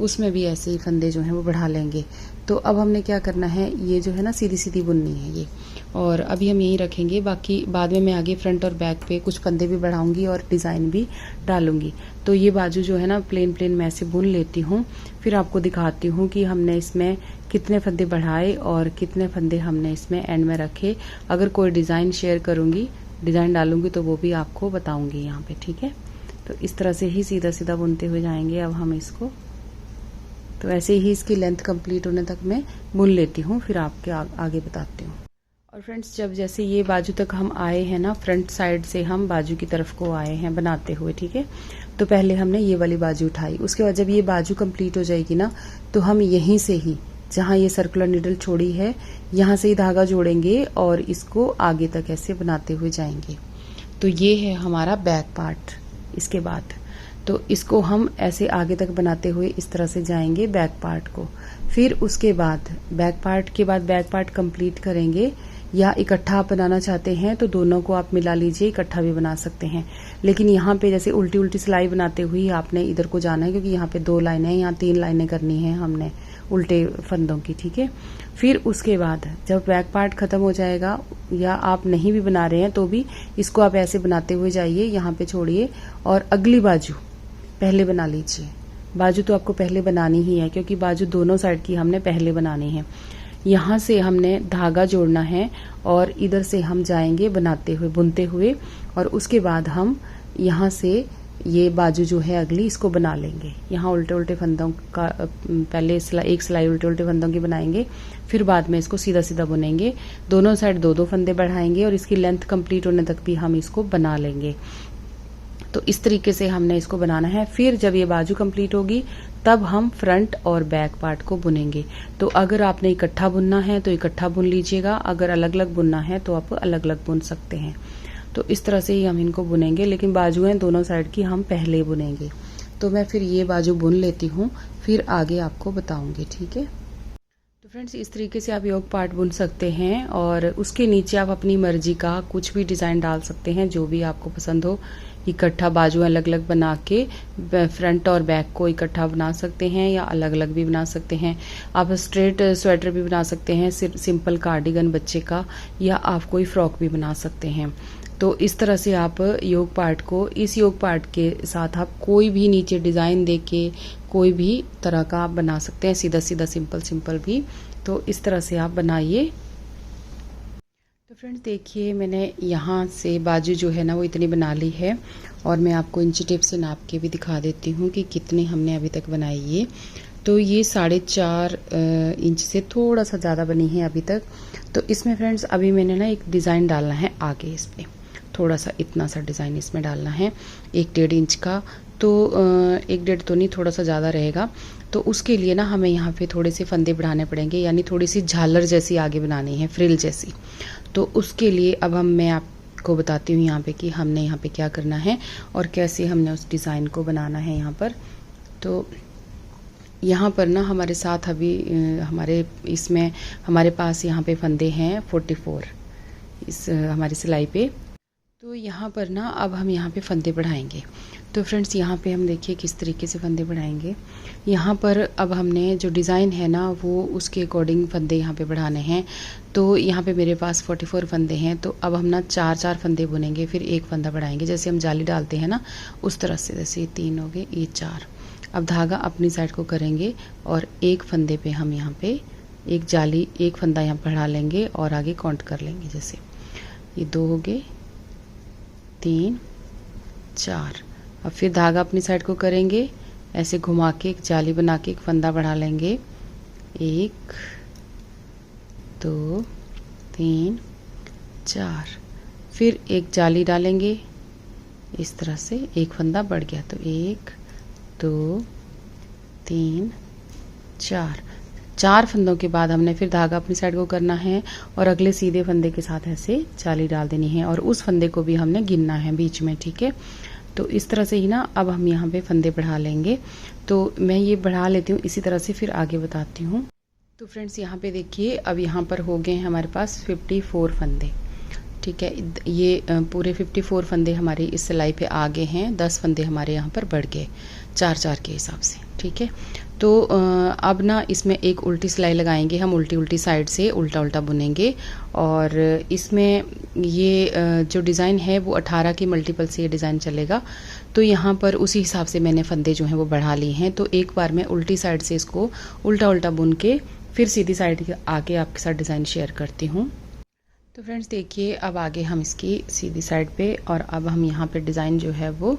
उसमें भी ऐसे ही फंदे जो हैं वो बढ़ा लेंगे। तो अब हमने क्या करना है, ये जो है ना सीधी सीधी बुननी है ये, और अभी हम यहीं रखेंगे। बाकी बाद में मैं आगे फ्रंट और बैक पे कुछ फंदे भी बढ़ाऊंगी और डिज़ाइन भी डालूंगी। तो ये बाजू जो है ना प्लेन प्लेन मैं ऐसे बुन लेती हूँ, फिर आपको दिखाती हूँ कि हमने इसमें कितने फंदे बढ़ाए और कितने फंदे हमने इसमें एंड में रखे। अगर कोई डिज़ाइन शेयर करूँगी, डिज़ाइन डालूंगी तो वो भी आपको बताऊंगी यहाँ पे, ठीक है। तो इस तरह से ही सीधा सीधा बुनते हुए जाएंगे अब हम इसको। तो ऐसे ही इसकी लेंथ कंप्लीट होने तक मैं बुन लेती हूँ, फिर आपके आगे बताती हूँ। और फ्रेंड्स, जब जैसे ये बाजू तक हम आए हैं ना, फ्रंट साइड से हम बाजू की तरफ को आए हैं बनाते हुए, ठीक है। तो पहले हमने ये वाली बाजू उठाई, उसके बाद जब ये बाजू कंप्लीट हो जाएगी ना, तो हम यहीं से ही जहाँ ये सर्कुलर नीडल छोड़ी है यहाँ से ही धागा जोड़ेंगे और इसको आगे तक ऐसे बनाते हुए जाएंगे। तो ये है हमारा बैक पार्ट। इसके बाद तो इसको हम ऐसे आगे तक बनाते हुए इस तरह से जाएंगे बैक पार्ट को। फिर उसके बाद बैक पार्ट के बाद बैक पार्ट कंप्लीट करेंगे, या इकट्ठा आप बनाना चाहते हैं तो दोनों को आप मिला लीजिए, इकट्ठा भी बना सकते हैं। लेकिन यहाँ पे जैसे उल्टी उल्टी सिलाई बनाते हुए आपने इधर को जाना है, क्योंकि यहाँ पे 2 लाइनें हैं, यहाँ 3 लाइनें करनी है हमने उल्टे फंदों की, ठीक है। फिर उसके बाद जब बैक पार्ट खत्म हो जाएगा, या आप नहीं भी बना रहे हैं तो भी इसको आप ऐसे बनाते हुए जाइए, यहाँ पे छोड़िए और अगली बाजू पहले बना लीजिए। बाजू तो आपको पहले बनानी ही है, क्योंकि बाजू दोनों साइड की हमने पहले बनानी है। यहाँ से हमने धागा जोड़ना है और इधर से हम जाएंगे बनाते हुए, बुनते हुए, और उसके बाद हम यहाँ से ये बाजू जो है अगली इसको बना लेंगे। यहाँ उल्टे उल्टे फंदों का पहले एक सिलाई उल्टे उल्टे फंदों की बनाएंगे, फिर बाद में इसको सीधा सीधा बुनेंगे। दोनों साइड दो दो फंदे बढ़ाएंगे और इसकी लेंथ कंप्लीट होने तक भी हम इसको बना लेंगे। तो इस तरीके से हमने इसको बनाना है। फिर जब ये बाजू कंप्लीट होगी तब हम फ्रंट और बैक पार्ट को बुनेंगे। तो अगर आपने इकट्ठा बुनना है तो इकट्ठा बुन लीजिएगा, अगर अलग अलग बुनना है तो आप अलग अलग बुन सकते हैं। तो इस तरह से ही हम इनको बुनेंगे, लेकिन बाजुएं दोनों साइड की हम पहले बुनेंगे। तो मैं फिर ये बाजू बुन लेती हूँ, फिर आगे आपको बताऊंगी, ठीक है। तो फ्रेंड्स, इस तरीके से आप योक पार्ट बुन सकते हैं और उसके नीचे आप अपनी मर्जी का कुछ भी डिज़ाइन डाल सकते हैं, जो भी आपको पसंद हो। इकट्ठा बाजू अलग अलग बना के फ्रंट और बैक को इकट्ठा बना सकते हैं या अलग अलग भी बना सकते हैं। आप स्ट्रेट स्वेटर भी बना सकते हैं, सिंपल कार्डिगन बच्चे का, या आप कोई फ्रॉक भी बना सकते हैं। तो इस तरह से आप योक पार्ट को, इस योक पार्ट के साथ आप कोई भी नीचे डिज़ाइन देके कोई भी तरह का आप बना सकते हैं, सीधा सीधा सिंपल सिंपल भी। तो इस तरह से आप बनाइए। तो फ्रेंड्स देखिए, मैंने यहाँ से बाजू जो है ना वो इतनी बना ली है और मैं आपको इंची टेप से नाप के भी दिखा देती हूँ कि कितनी हमने अभी तक बनाई है। तो ये 4.5 इंच से थोड़ा सा ज़्यादा बनी है अभी तक। तो इसमें फ्रेंड्स अभी मैंने ना एक डिज़ाइन डालना है आगे, इस पर थोड़ा सा इतना सा डिज़ाइन इसमें डालना है 1.5 इंच का। तो 1.5 तो नहीं, थोड़ा सा ज़्यादा रहेगा। तो उसके लिए ना हमें यहाँ पे थोड़े से फंदे बढ़ाने पड़ेंगे, यानी थोड़ी सी झालर जैसी आगे बनानी है, फ्रिल जैसी। तो उसके लिए अब मैं आपको बताती हूँ यहाँ पे कि हमने यहाँ पे क्या करना है और कैसे हमने उस डिज़ाइन को बनाना है यहाँ पर। तो यहाँ पर ना हमारे साथ अभी हमारे पास यहाँ पे फंदे हैं 44 इस हमारी सिलाई पे। तो यहाँ पर ना अब हम यहाँ पे फंदे बढ़ाएंगे। तो फ्रेंड्स यहाँ पे हम देखिए किस तरीके से फंदे बढ़ाएंगे। यहाँ पर अब हमने जो डिज़ाइन है ना वो उसके अकॉर्डिंग फंदे यहाँ पे बढ़ाने हैं। तो यहाँ पे मेरे पास 44 फंदे हैं। तो अब हम ना 4 फंदे बुनेंगे, फिर एक फंदा बढ़ाएंगे, जैसे हम जाली डालते हैं ना उस तरह से। जैसे ये 3 हो गए, ये 4। अब धागा अपनी साइड को करेंगे और एक फंदे पे हम यहाँ पे एक फंदा यहाँ बढ़ा लेंगे और आगे काउंट कर लेंगे। जैसे ये 2 हो गए, 3, 4। अब फिर धागा अपनी साइड को करेंगे, ऐसे घुमा के एक जाली बना के एक फंदा बढ़ा लेंगे। 1, 2, 3, 4। फिर एक जाली डालेंगे इस तरह से, एक फंदा बढ़ गया। तो 1, 2, 3, 4 फंदों के बाद हमने फिर धागा अपनी साइड को करना है और अगले सीधे फंदे के साथ ऐसे जाली डाल देनी है और उस फंदे को भी हमने गिनना है बीच में, ठीक है। तो इस तरह से ही ना अब हम यहाँ पे फंदे बढ़ा लेंगे। तो मैं ये बढ़ा लेती हूँ, इसी तरह से फिर आगे बताती हूँ। तो फ्रेंड्स यहाँ पे देखिए, अब यहाँ पर हो गए हैं हमारे पास 54 फंदे, ठीक है। ये पूरे 54 फंदे हमारे इस सिलाई पे आ गए हैं। 10 फंदे हमारे यहाँ पर बढ़ गए 4 के हिसाब से, ठीक है। तो अब ना इसमें एक उल्टी सिलाई लगाएंगे हम, उल्टी साइड से उल्टा उल्टा बुनेंगे। और इसमें ये जो डिज़ाइन है वो 18 की मल्टीपल से ये डिज़ाइन चलेगा। तो यहाँ पर उसी हिसाब से मैंने फंदे जो हैं वो बढ़ा लिए हैं। तो एक बार मैं उल्टी साइड से इसको उल्टा उल्टा बुन के फिर सीधी साइड आके आपके साथ डिज़ाइन शेयर करती हूँ। तो फ्रेंड्स देखिए, अब आगे हम इसकी सीधी साइड पे और अब हम यहाँ पे डिज़ाइन जो है वो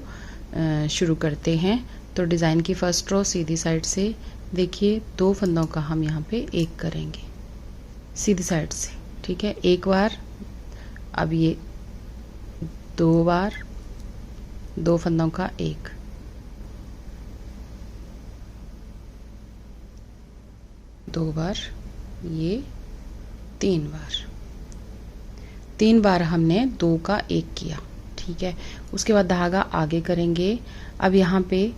शुरू करते हैं। तो डिज़ाइन की फर्स्ट रो सीधी साइड से देखिए 2 फंदों का हम यहाँ पे एक करेंगे सीधी साइड से, ठीक है। एक बार, अब ये 2 बार, 2 फंदों का एक, 2 बार, ये 3 बार, 3 बार हमने 2 का 1 किया, ठीक है। उसके बाद धागा आगे करेंगे। अब यहाँ पे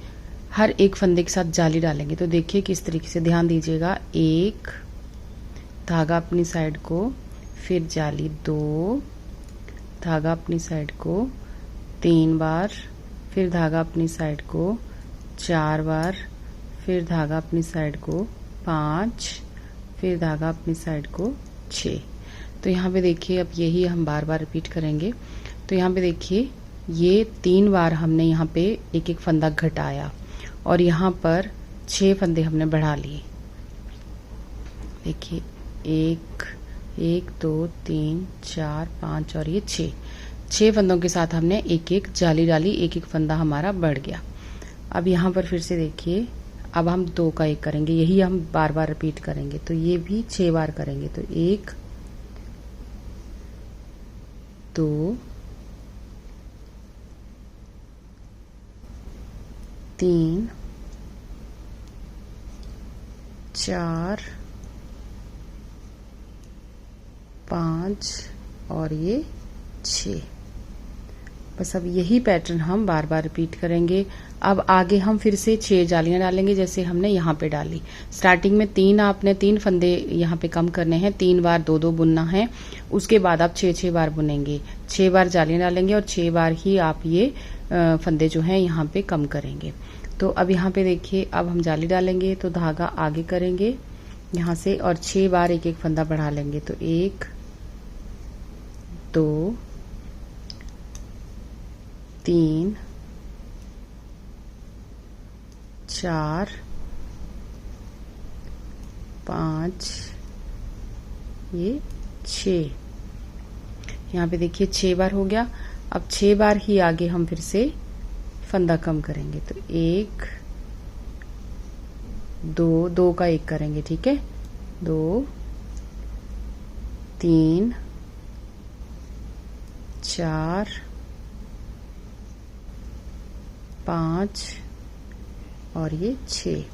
हर एक फंदे के साथ जाली डालेंगे। तो देखिए किस तरीके से, ध्यान दीजिएगा। 1 धागा अपनी साइड को, फिर जाली 2 धागा अपनी साइड को 3 बार, फिर धागा अपनी साइड को 4 बार, फिर धागा अपनी साइड को 5, फिर धागा अपनी साइड को 6। तो यहाँ पे देखिए अब यही हम बार बार रिपीट करेंगे। तो यहाँ पे देखिए ये 3 बार हमने यहाँ पे एक एक फंदा घटाया और यहाँ पर 6 फंदे हमने बढ़ा लिए। देखिए 1, 2, 3, 4, 5 और ये 6 6 फंदों के साथ हमने एक एक जाली डाली, एक एक फंदा हमारा बढ़ गया। अब यहाँ पर फिर से देखिए, अब हम 2 का 1 करेंगे, यही हम बार बार रिपीट करेंगे, तो ये भी 6 बार करेंगे। तो 1 2 3 4 5 और ये 6। बस अब यही पैटर्न हम बार बार रिपीट करेंगे। अब आगे हम फिर से 6 जालियां डालेंगे जैसे हमने यहाँ पे डाली। स्टार्टिंग में 3 आपने 3 फंदे यहाँ पे कम करने हैं, 3 बार 2-2 बुनना है। उसके बाद आप 6-6 बार बुनेंगे, 6 बार जालियां डालेंगे और 6 बार ही आप ये फंदे जो हैं यहाँ पे कम करेंगे। तो अब यहाँ पे देखिए, अब हम जाली डालेंगे तो धागा आगे करेंगे यहाँ से और 6 बार एक एक फंदा बढ़ा लेंगे। तो 1 2 3 4 5 ये 6। यहाँ पे देखिए 6 बार हो गया। अब 6 बार ही आगे हम फिर से फंदा कम करेंगे। तो 1 2 2 का 1 करेंगे, ठीक है, 2 3 4 5 और ये 6।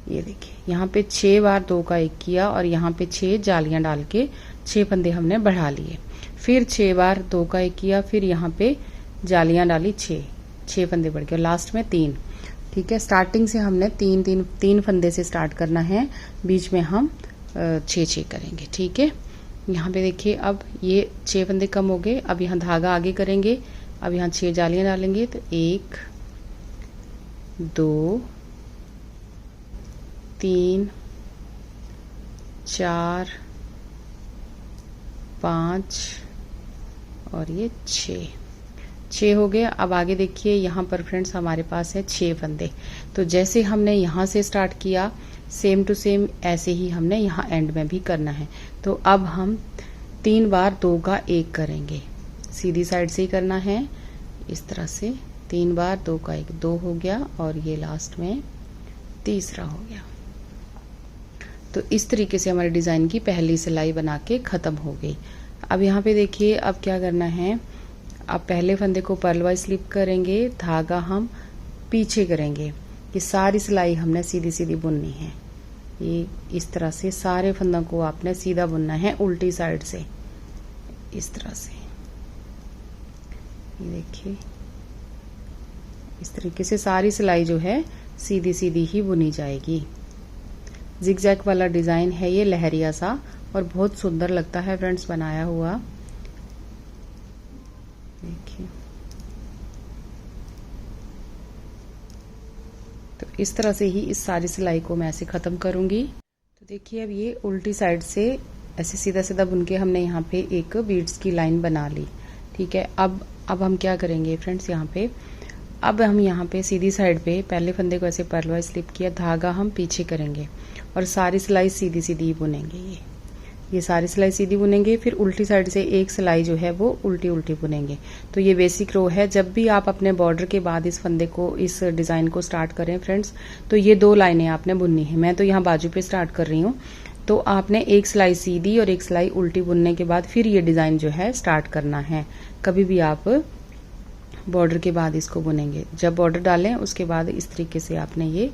ये देखिए यहाँ पे 6 बार 2 का 1 किया और यहाँ पे 6 जालियां डाल के 6 फंदे हमने बढ़ा लिए। फिर 6 बार 2 का 1 किया, फिर यहाँ पे जालियां डाली, 6 फंदे बढ़ गए, लास्ट में 3। ठीक है, स्टार्टिंग से हमने 3 फंदे से स्टार्ट करना है, बीच में हम 6 करेंगे। ठीक है, यहाँ पे देखिए अब ये 6 फंदे कम हो गए। अब यहाँ धागा आगे करेंगे, अब यहाँ 6 जालियां डालेंगे। तो 1 2 3 4 5 और ये 6 हो गए। अब आगे देखिए यहाँ पर फ्रेंड्स हमारे पास है 6 फंदे। तो जैसे हमने यहाँ से स्टार्ट किया सेम टू सेम ऐसे ही हमने यहाँ एंड में भी करना है। तो अब हम 3 बार 2 का 1 करेंगे, सीधी साइड से ही करना है इस तरह से। 3 बार 2 का 1, 2 हो गया और ये लास्ट में तीसरा हो गया। तो इस तरीके से हमारे डिजाइन की पहली सिलाई बना के खत्म हो गई। अब यहाँ पे देखिए अब क्या करना है, अब पहले फंदे को पर्लवाइज स्लिप करेंगे, धागा हम पीछे करेंगे। ये सारी सिलाई हमने सीधी सीधी बुननी है। ये इस तरह से सारे फंदों को आपने सीधा बुनना है उल्टी साइड से, इस तरह से। ये देखिए इस तरीके से सारी सिलाई जो है सीधी सीधी ही बुनी जाएगी। जिगजैग वाला डिजाइन है ये, लहरिया सा, और बहुत सुंदर लगता है फ्रेंड्स बनाया हुआ। देखिए तो इस तरह से ही इस सारी सिलाई को मैं ऐसे खत्म करूंगी। तो देखिए अब ये उल्टी साइड से ऐसे सीधा सीधा बुन के हमने यहाँ पे एक बीड्स की लाइन बना ली। ठीक है, अब हम क्या करेंगे फ्रेंड्स, यहाँ पे अब हम यहाँ पे सीधी साइड पे पहले फंदे को ऐसे पर्लवाइज स्लिप किया, धागा हम पीछे करेंगे और सारी सिलाई सीधी सीधी बुनेंगे। ये सारी सिलाई सीधी बुनेंगे, फिर उल्टी साइड से एक सिलाई जो है वो उल्टी उल्टी बुनेंगे। तो ये बेसिक रो है। जब भी आप अपने बॉर्डर के बाद इस फंदे को, इस डिजाइन को स्टार्ट करें फ्रेंड्स, तो ये 2 लाइनें आपने बुननी है। मैं तो यहाँ बाजू पे स्टार्ट कर रही हूँ, तो आपने एक सिलाई सीधी और एक सिलाई उल्टी बुनने के बाद फिर ये डिजाइन जो है स्टार्ट करना है। कभी भी आप बॉर्डर के बाद इसको बुनेंगे, जब बॉर्डर डालें उसके बाद इस तरीके से आपने ये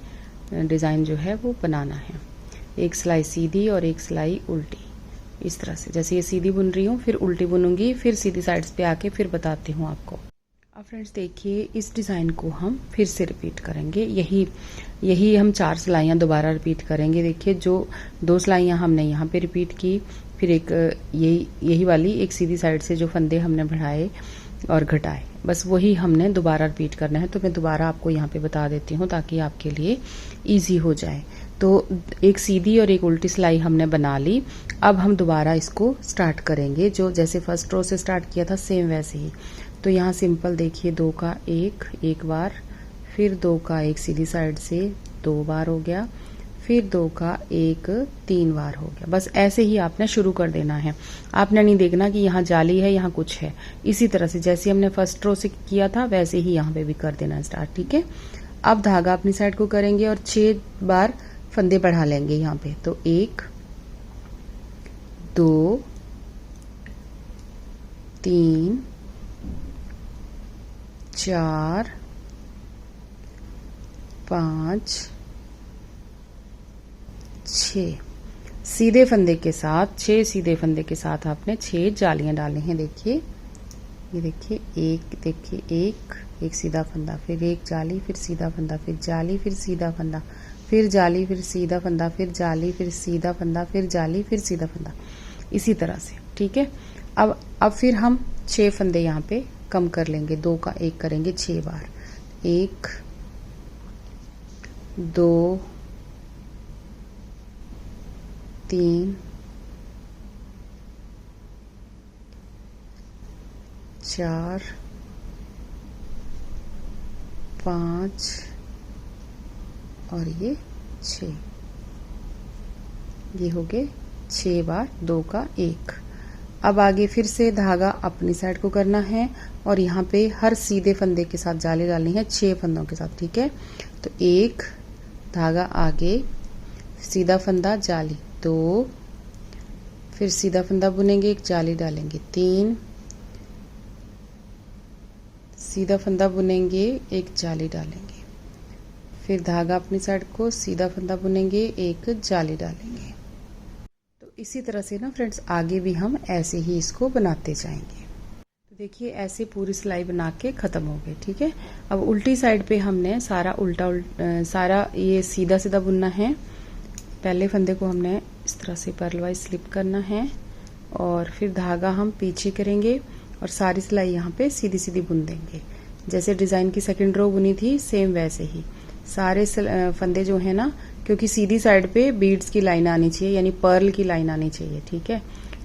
डिजाइन जो है वो बनाना है। एक सिलाई सीधी और एक सिलाई उल्टी, इस तरह से। जैसे ये सीधी बुन रही हूँ, फिर उल्टी बुनूंगी, फिर सीधी साइड्स पे आके फिर बताती हूँ आपको। अब फ्रेंड्स देखिए इस डिजाइन को हम फिर से रिपीट करेंगे। यही हम 4 सिलाइयाँ दोबारा रिपीट करेंगे। देखिए जो 2 सिलाइयाँ हमने यहाँ पे रिपीट की, फिर एक यही वाली एक सीधी साइड से जो फंदे हमने बढ़ाए और घटाए, बस वही हमने दोबारा रिपीट करना है। तो मैं दोबारा आपको यहाँ पे बता देती हूँ ताकि आपके लिए इजी हो जाए। तो एक सीधी और एक उल्टी सिलाई हमने बना ली। अब हम दोबारा इसको स्टार्ट करेंगे, जो जैसे फर्स्ट रो से स्टार्ट किया था सेम वैसे ही। तो यहाँ सिंपल देखिए 2 का 1 एक बार, फिर 2 का 1 सीधी साइड से 2 बार हो गया, फिर 2 का 1 3 बार हो गया। बस ऐसे ही आपने शुरू कर देना है। आपने नहीं देखना कि यहाँ जाली है, यहाँ कुछ है। इसी तरह से जैसे हमने फर्स्ट रो से किया था वैसे ही यहाँ पे भी कर देना स्टार्ट, ठीक है। अब धागा अपनी साइड को करेंगे और 6 बार फंदे बढ़ा लेंगे यहाँ पे। तो 1 2 3 4 5 6 सीधे फंदे के साथ, 6 सीधे फंदे के साथ आपने 6 जालियां डाली हैं। देखिए, ये देखिए, एक सीधा फंदा, फिर एक जाली, फिर सीधा फंदा, फिर जाली, फिर सीधा फंदा, फिर जाली, फिर सीधा फंदा, फिर जाली, फिर सीधा फंदा, फिर जाली, फिर सीधा फंदा, इसी तरह से, ठीक है। अब फिर हम 6 फंदे यहाँ पे कम कर लेंगे, 2 का 1 करेंगे 6 बार। 1 2 3 4 5 और ये 6, ये हो गए 6 बार 2 का 1। अब आगे फिर से धागा अपनी साइड को करना है और यहाँ पे हर सीधे फंदे के साथ जाली डालनी है 6 फंदों के साथ, ठीक है। तो 1 धागा आगे, सीधा फंदा जाली 2, फिर सीधा फंदा बुनेंगे, एक जाली डालेंगे 3, सीधा फंदा बुनेंगे, एक जाली डालेंगे, फिर धागा अपनी साइड को, सीधा फंदा बुनेंगे, एक जाली डालेंगे। तो इसी तरह से ना फ्रेंड्स आगे भी हम ऐसे ही इसको बनाते जाएंगे। तो देखिए ऐसे पूरी सिलाई बना के खत्म हो गई, ठीक है। अब उल्टी साइड पे हमने सारा सारा ये सीधा सीधा बुनना है। पहले फंदे को हमने इस तरह से पर्ल वाइज स्लिप करना है और फिर धागा हम पीछे करेंगे और सारी सिलाई यहाँ पे सीधी सीधी बुन देंगे। जैसे डिजाइन की सेकंड रो बुनी थी सेम वैसे ही सारे फंदे जो है ना, क्योंकि सीधी साइड पे बीड्स की लाइन आनी चाहिए, यानी पर्ल की लाइन आनी चाहिए, ठीक है।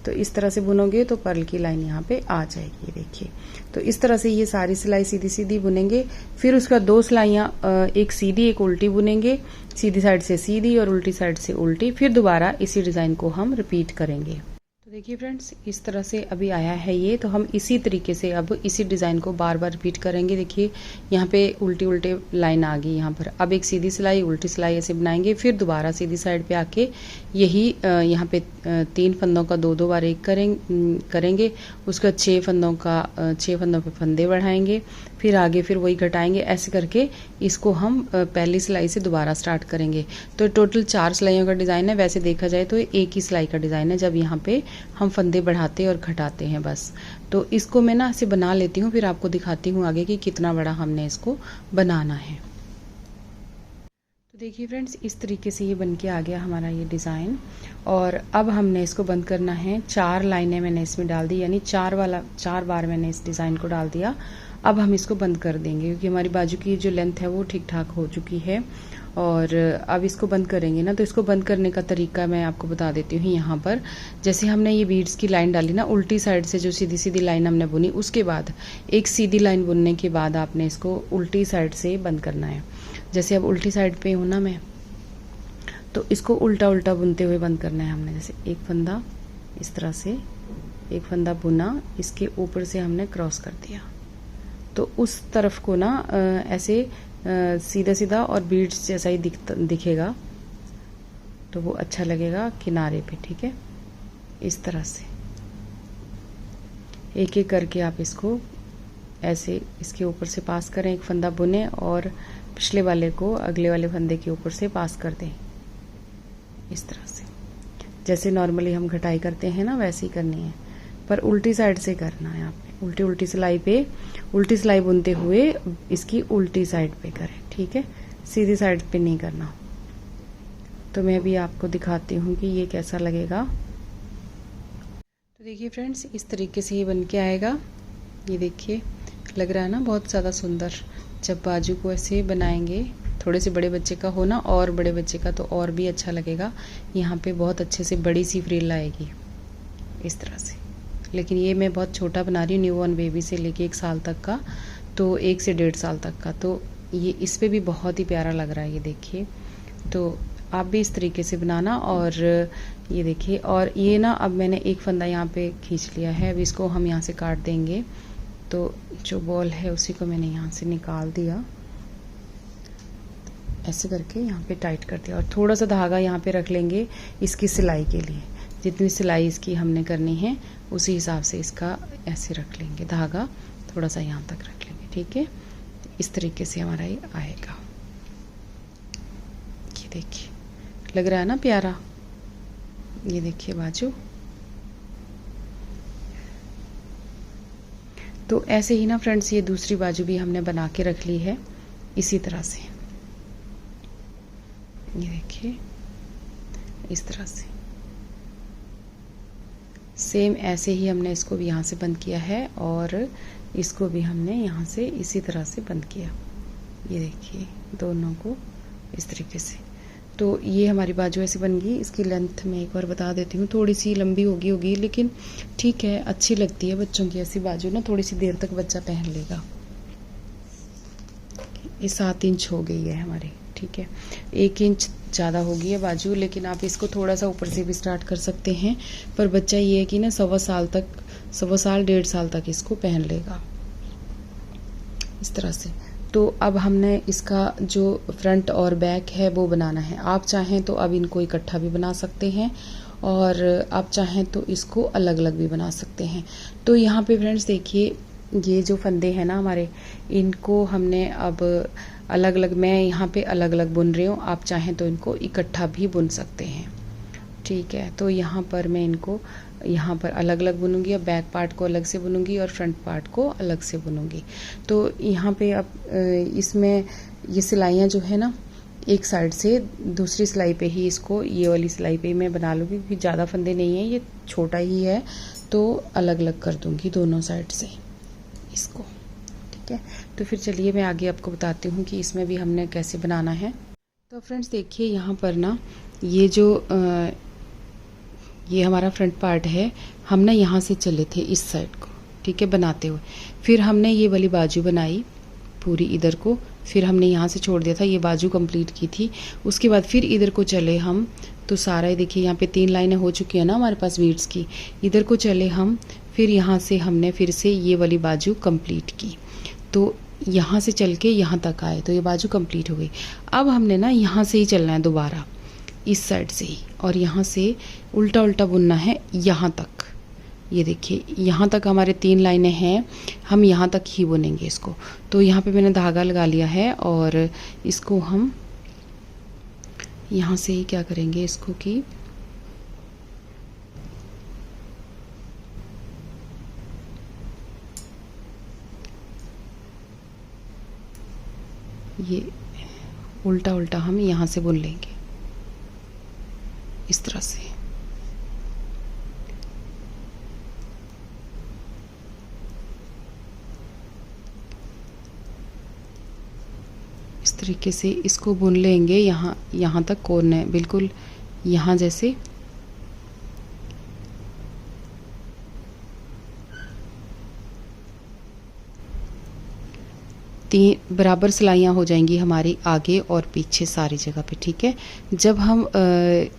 तो इस तरह से बुनोगे तो पर्ल की लाइन यहाँ पे आ जाएगी, देखिए। तो इस तरह से ये सारी सिलाई सीधी सीधी बुनेंगे। फिर उसका 2 सिलाइयाँ, एक सीधी एक उल्टी बुनेंगे, सीधी साइड से सीधी और उल्टी साइड से उल्टी। फिर दोबारा इसी डिजाइन को हम रिपीट करेंगे। तो देखिए फ्रेंड्स इस तरह से अभी आया है ये। तो हम इसी तरीके से अब इसी डिज़ाइन को बार बार रिपीट करेंगे। देखिए यहाँ पे उल्टी उल्टे लाइन आ गई यहाँ पर। अब एक सीधी सिलाई उल्टी सिलाई ऐसे बनाएंगे, फिर दोबारा सीधी साइड पे आके यही यहाँ पे 3 फंदों का 2-2 बार एक करेंगे। उसका 6 फंदों पे फंदे बढ़ाएंगे, फिर आगे फिर वही घटाएंगे। ऐसे करके इसको हम पहली सिलाई से दोबारा स्टार्ट करेंगे। तो टोटल 4 सिलाइयों का डिज़ाइन है। वैसे देखा जाए तो एक ही सिलाई का डिज़ाइन है, जब यहाँ पे हम फंदे बढ़ाते और घटाते हैं बस। तो इसको मैं ना ऐसे बना लेती हूँ, फिर आपको दिखाती हूँ आगे कि कितना बड़ा हमने इसको बनाना है। तो देखिए फ्रेंड्स इस तरीके से ये बन के आ गया हमारा ये डिज़ाइन। और अब हमने इसको बंद करना है। 4 लाइनें मैंने इसमें डाल दी, यानी 4 बार मैंने इस डिज़ाइन को डाल दिया। अब हम इसको बंद कर देंगे क्योंकि हमारी बाजू की जो लेंथ है वो ठीक ठाक हो चुकी है। और अब इसको बंद करेंगे ना, तो इसको बंद करने का तरीका मैं आपको बता देती हूँ। यहाँ पर जैसे हमने ये बीड्स की लाइन डाली ना, उल्टी साइड से जो सीधी सीधी लाइन हमने बुनी, उसके बाद एक सीधी लाइन बुनने के बाद आपने इसको उल्टी साइड से बंद करना है। जैसे अब उल्टी साइड पे हूँ ना मैं, तो इसको उल्टा उल्टा बुनते हुए बंद करना है हमने। जैसे एक फंदा इस तरह से, एक फंदा बुना, इसके ऊपर से हमने क्रॉस कर दिया, तो उस तरफ को ना ऐसे सीधा सीधा और बीड्स जैसा ही दिखेगा, तो वो अच्छा लगेगा किनारे पे, ठीक है। इस तरह से एक एक करके आप इसको ऐसे इसके ऊपर से पास करें, एक फंदा बुने और पिछले वाले को अगले वाले फंदे के ऊपर से पास कर दें। इस तरह से जैसे नॉर्मली हम घटाई करते हैं ना, वैसे ही करनी है, पर उल्टी साइड से करना है आपने। उल्टी सिलाई पे उल्टी सिलाई बुनते हुए इसकी उल्टी साइड पे करें, ठीक है, सीधी साइड पे नहीं करना। तो मैं भी आपको दिखाती हूँ कि ये कैसा लगेगा। तो देखिए फ्रेंड्स इस तरीके से ये बन के आएगा। ये देखिए लग रहा है ना बहुत ज़्यादा सुंदर। जब बाजू को ऐसे बनाएंगे, थोड़े से बड़े बच्चे का हो ना, और बड़े बच्चे का तो और भी अच्छा लगेगा। यहाँ पे बहुत अच्छे से बड़ी सी फ्रिल आएगी इस तरह से। लेकिन ये मैं बहुत छोटा बना रही हूँ, न्यूबॉर्न बेबी से लेके 1 साल तक का, तो 1 से 1.5 साल तक का। तो ये इस पे भी बहुत ही प्यारा लग रहा है, ये देखिए। तो आप भी इस तरीके से बनाना। और ये देखिए, और ये ना अब मैंने एक फंदा यहाँ पे खींच लिया है, अब इसको हम यहाँ से काट देंगे। तो जो बॉल है उसी को मैंने यहाँ से निकाल दिया, ऐसे करके यहाँ पे टाइट कर दिया। और थोड़ा सा धागा यहाँ पे रख लेंगे इसकी सिलाई के लिए, जितनी सिलाई इसकी हमने करनी है उसी हिसाब से इसका ऐसे रख लेंगे, धागा थोड़ा सा यहाँ तक रख लेंगे, ठीक है। इस तरीके से हमारा ये आएगा। ये देखिए, लग रहा है ना प्यारा। ये देखिए बाजू। तो ऐसे ही ना फ्रेंड्स, ये दूसरी बाजू भी हमने बना के रख ली है इसी तरह से। ये देखिए इस तरह से सेम ऐसे ही हमने इसको भी यहाँ से बंद किया है, और इसको भी हमने यहाँ से इसी तरह से बंद किया। ये देखिए दोनों को इस तरीके से। तो ये हमारी बाजू ऐसी बन गई। इसकी लेंथ मैं एक बार बता देती हूँ, थोड़ी सी लंबी होगी लेकिन ठीक है, अच्छी लगती है बच्चों की ऐसी बाजू ना, थोड़ी सी देर तक बच्चा पहन लेगा। ये 7 इंच हो गई है हमारी, ठीक है। 1 इंच ज़्यादा होगी है बाजू, लेकिन आप इसको थोड़ा सा ऊपर से भी स्टार्ट कर सकते हैं। पर बच्चा ये है कि ना 1.25 साल 1.5 साल तक इसको पहन लेगा इस तरह से। तो अब हमने इसका जो फ्रंट और बैक है वो बनाना है। आप चाहें तो अब इनको इकट्ठा भी बना सकते हैं, और आप चाहें तो इसको अलग अलग भी बना सकते हैं। तो यहाँ पे फ्रेंड्स देखिए, ये जो फंदे हैं ना हमारे, इनको हमने अब अलग अलग, मैं यहाँ पे अलग अलग बुन रही हूँ, आप चाहें तो इनको इकट्ठा भी बुन सकते हैं, ठीक है। तो यहाँ पर मैं इनको यहाँ पर अलग अलग बुनूंगी, और बैक पार्ट को अलग से बुनूंगी और फ्रंट पार्ट को अलग से बुनूंगी। तो यहाँ पे अब इसमें ये सिलाइयाँ जो है ना, एक साइड से दूसरी सिलाई पे ही इसको, ये वाली सिलाई पे ही मैं बना लूँगी, क्योंकि ज़्यादा फंदे नहीं है, ये छोटा ही है, तो अलग अलग कर दूँगी दोनों साइड से इसको, ठीक है। तो फिर चलिए मैं आगे आपको बताती हूँ कि इसमें भी हमने कैसे बनाना है। तो फ्रेंड्स देखिए, यहाँ पर ना ये जो ये हमारा फ्रंट पार्ट है, हम ना यहाँ से चले थे इस साइड को, ठीक है, बनाते हुए। फिर हमने ये वाली बाजू बनाई पूरी इधर को, फिर हमने यहाँ से छोड़ दिया था, ये बाजू कंप्लीट की थी। उसके बाद फिर इधर को चले हम, तो सारा ही देखिए यहाँ पे 3 लाइनें हो चुकी है ना हमारे पास बीड्स की। इधर को चले हम, फिर यहाँ से हमने फिर से ये वाली बाजू कंप्लीट की। तो यहाँ से चल के यहाँ तक आए, तो ये बाजू कंप्लीट हो गई। अब हमने ना यहाँ से ही चलना है दोबारा, इस साइड से ही, और यहाँ से उल्टा उल्टा बुनना है यहाँ तक। ये देखिए यहाँ तक हमारे 3 लाइनें हैं, हम यहाँ तक ही बुनेंगे इसको। तो यहाँ पे मैंने धागा लगा लिया है, और इसको हम यहाँ से ही क्या करेंगे इसको कि ये उल्टा उल्टा हम यहाँ से बुन लेंगे इस तरह से। इस तरीके से इसको बुन लेंगे, यहाँ तक कोने बिल्कुल यहाँ जैसे। बराबर सिलाइयाँ हो जाएंगी हमारी आगे और पीछे सारी जगह पे, ठीक है। जब हम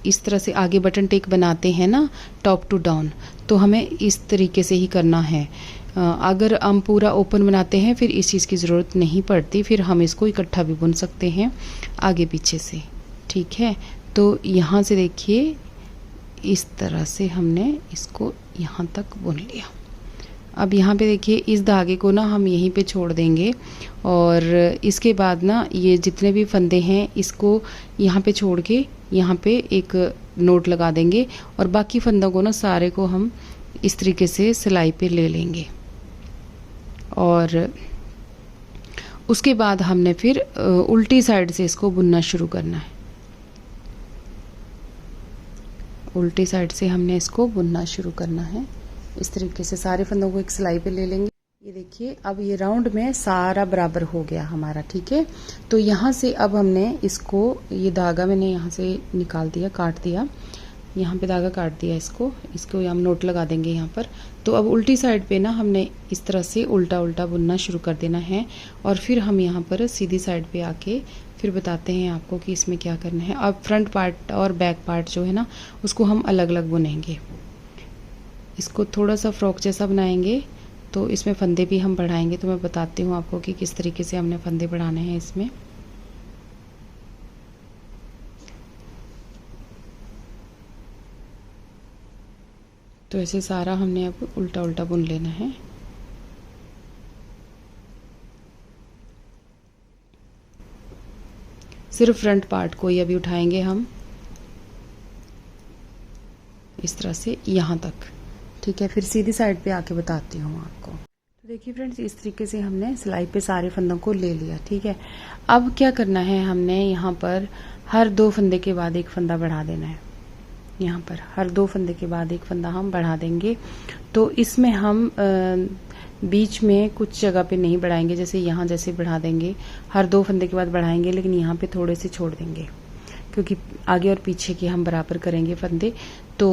इस तरह से आगे बटन टेक बनाते हैं ना टॉप टू डाउन, तो हमें इस तरीके से ही करना है। अगर हम पूरा ओपन बनाते हैं फिर इस चीज़ की ज़रूरत नहीं पड़ती, फिर हम इसको इकट्ठा भी बुन सकते हैं आगे पीछे से, ठीक है। तो यहाँ से देखिए इस तरह से हमने इसको यहाँ तक बुन लिया। अब यहाँ पे देखिए इस धागे को ना हम यहीं पे छोड़ देंगे, और इसके बाद ना ये जितने भी फंदे हैं इसको यहाँ पे छोड़ के यहाँ पे एक नोट लगा देंगे, और बाकी फंदों को ना सारे को हम इस तरीके से सिलाई पे ले लेंगे। और उसके बाद हमने फिर उल्टी साइड से इसको बुनना शुरू करना है। उल्टी साइड से हमने इसको बुनना शुरू करना है। इस तरीके से सारे फंदों को एक सिलाई पे ले लेंगे। ये देखिए अब ये राउंड में सारा बराबर हो गया हमारा, ठीक है। तो यहाँ से अब हमने इसको, ये धागा मैंने यहाँ से निकाल दिया, काट दिया, यहाँ पे धागा काट दिया, इसको हम नोट लगा देंगे यहाँ पर। तो अब उल्टी साइड पे ना हमने इस तरह से उल्टा उल्टा बुनना शुरू कर देना है, और फिर हम यहाँ पर सीधी साइड पे आके फिर बताते हैं आपको कि इसमें क्या करना है। अब फ्रंट पार्ट और बैक पार्ट जो है ना, उसको हम अलग अलग बुनेंगे। इसको थोड़ा सा फ्रॉक जैसा बनाएंगे, तो इसमें फंदे भी हम बढ़ाएंगे। तो मैं बताती हूँ आपको कि किस तरीके से हमने फंदे बढ़ाने हैं इसमें। तो ऐसे सारा हमने अब उल्टा उल्टा बुन लेना है। सिर्फ फ्रंट पार्ट को ही अभी उठाएंगे हम इस तरह से यहाँ तक, ठीक है। फिर सीधी साइड पे आके बताती हूँ आपको। तो देखिए फ्रेंड्स, इस तरीके से हमने सिलाई पे सारे फंदों को ले लिया, ठीक है। अब क्या करना है, हमने यहाँ पर हर 2 फंदे के बाद एक फंदा बढ़ा देना है। यहाँ पर हर 2 फंदे के बाद एक फंदा हम बढ़ा देंगे। तो इसमें हम बीच में कुछ जगह पे नहीं बढ़ाएंगे, जैसे यहाँ जैसे बढ़ा देंगे, हर 2 फंदे के बाद बढ़ाएंगे, लेकिन यहाँ पे थोड़े से छोड़ देंगे, क्योंकि आगे और पीछे के हम बराबर करेंगे फंदे। तो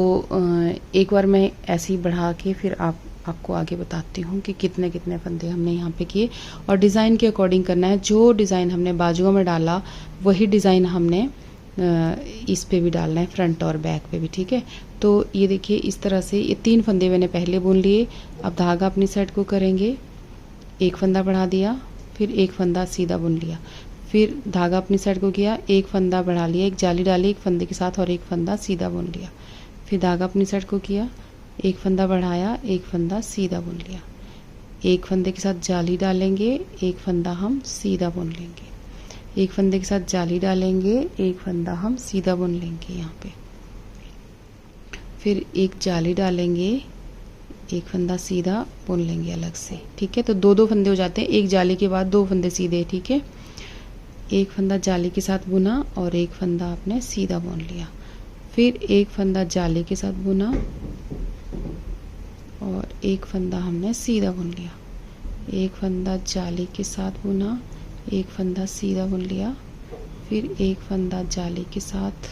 एक बार मैं ऐसे ही बढ़ा के फिर आपको आगे बताती हूँ कि कितने कितने फंदे हमने यहाँ पे किए। और डिज़ाइन के अकॉर्डिंग करना है, जो डिज़ाइन हमने बाजुओं में डाला वही डिज़ाइन हमने इस पे भी डालना है, फ्रंट और बैक पे भी, ठीक है। तो ये देखिए इस तरह से ये 3 फंदे मैंने पहले बुन लिए। अब धागा अपनी साइड को करेंगे, एक फंदा बढ़ा दिया, फिर एक फंदा सीधा बुन लिया, फिर धागा अपनी साइड को किया, एक फंदा बढ़ा लिया, एक जाली डाली एक फंदे के साथ और एक फंदा सीधा बुन लिया, फिर धागा अपनी साइड को किया, एक फंदा बढ़ाया, एक फंदा सीधा बुन लिया, एक फंदे के साथ जाली डालेंगे, एक फंदा हम सीधा बुन लेंगे, एक फंदे के साथ जाली डालेंगे, एक फंदा हम सीधा बुन लेंगे यहाँ पे, फिर एक जाली डालेंगे, एक फंदा सीधा बुन लेंगे अलग से, ठीक है। तो 2-2 फंदे हो जाते हैं, एक जाली के बाद 2 फंदे सीधे, ठीक है। एक फंदा जाली के साथ बुना और एक फंदा आपने सीधा बुन लिया, फिर एक फंदा जाली के साथ बुना और एक फंदा हमने सीधा बुन लिया, एक फंदा जाली के साथ बुना, एक फंदा सीधा बुन लिया, फिर एक फंदा जाली के साथ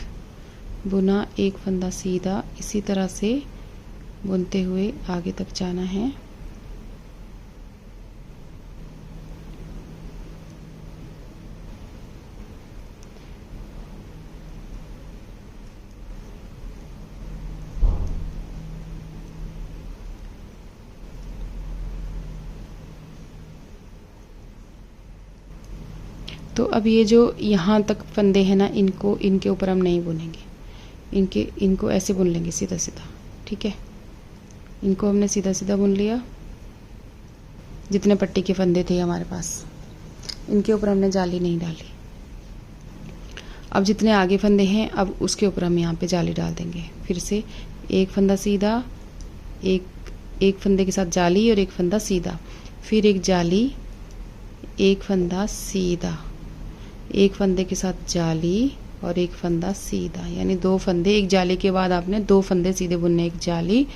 बुना, एक फंदा सीधा, इसी तरह से बुनते हुए आगे तक जाना है। तो अब ये जो यहाँ तक फंदे हैं ना, इनके ऊपर हम नहीं बुनेंगे, इनको ऐसे बुन लेंगे सीधा सीधा, ठीक है। इनको हमने सीधा सीधा बुन लिया, जितने पट्टी के फंदे थे हमारे पास, इनके ऊपर हमने जाली नहीं डाली। अब जितने आगे फंदे हैं, अब उसके ऊपर हम यहाँ पे जाली डाल देंगे। फिर से एक फंदा सीधा, एक फंदे के साथ जाली और एक फंदा सीधा, फिर एक जाली, एक फंदा सीधा, एक फंदे के साथ जाली और एक फंदा सीधा, यानी 2 फंदे। एक जाली के बाद आपने 2 फंदे सीधे बुनने, एक जाली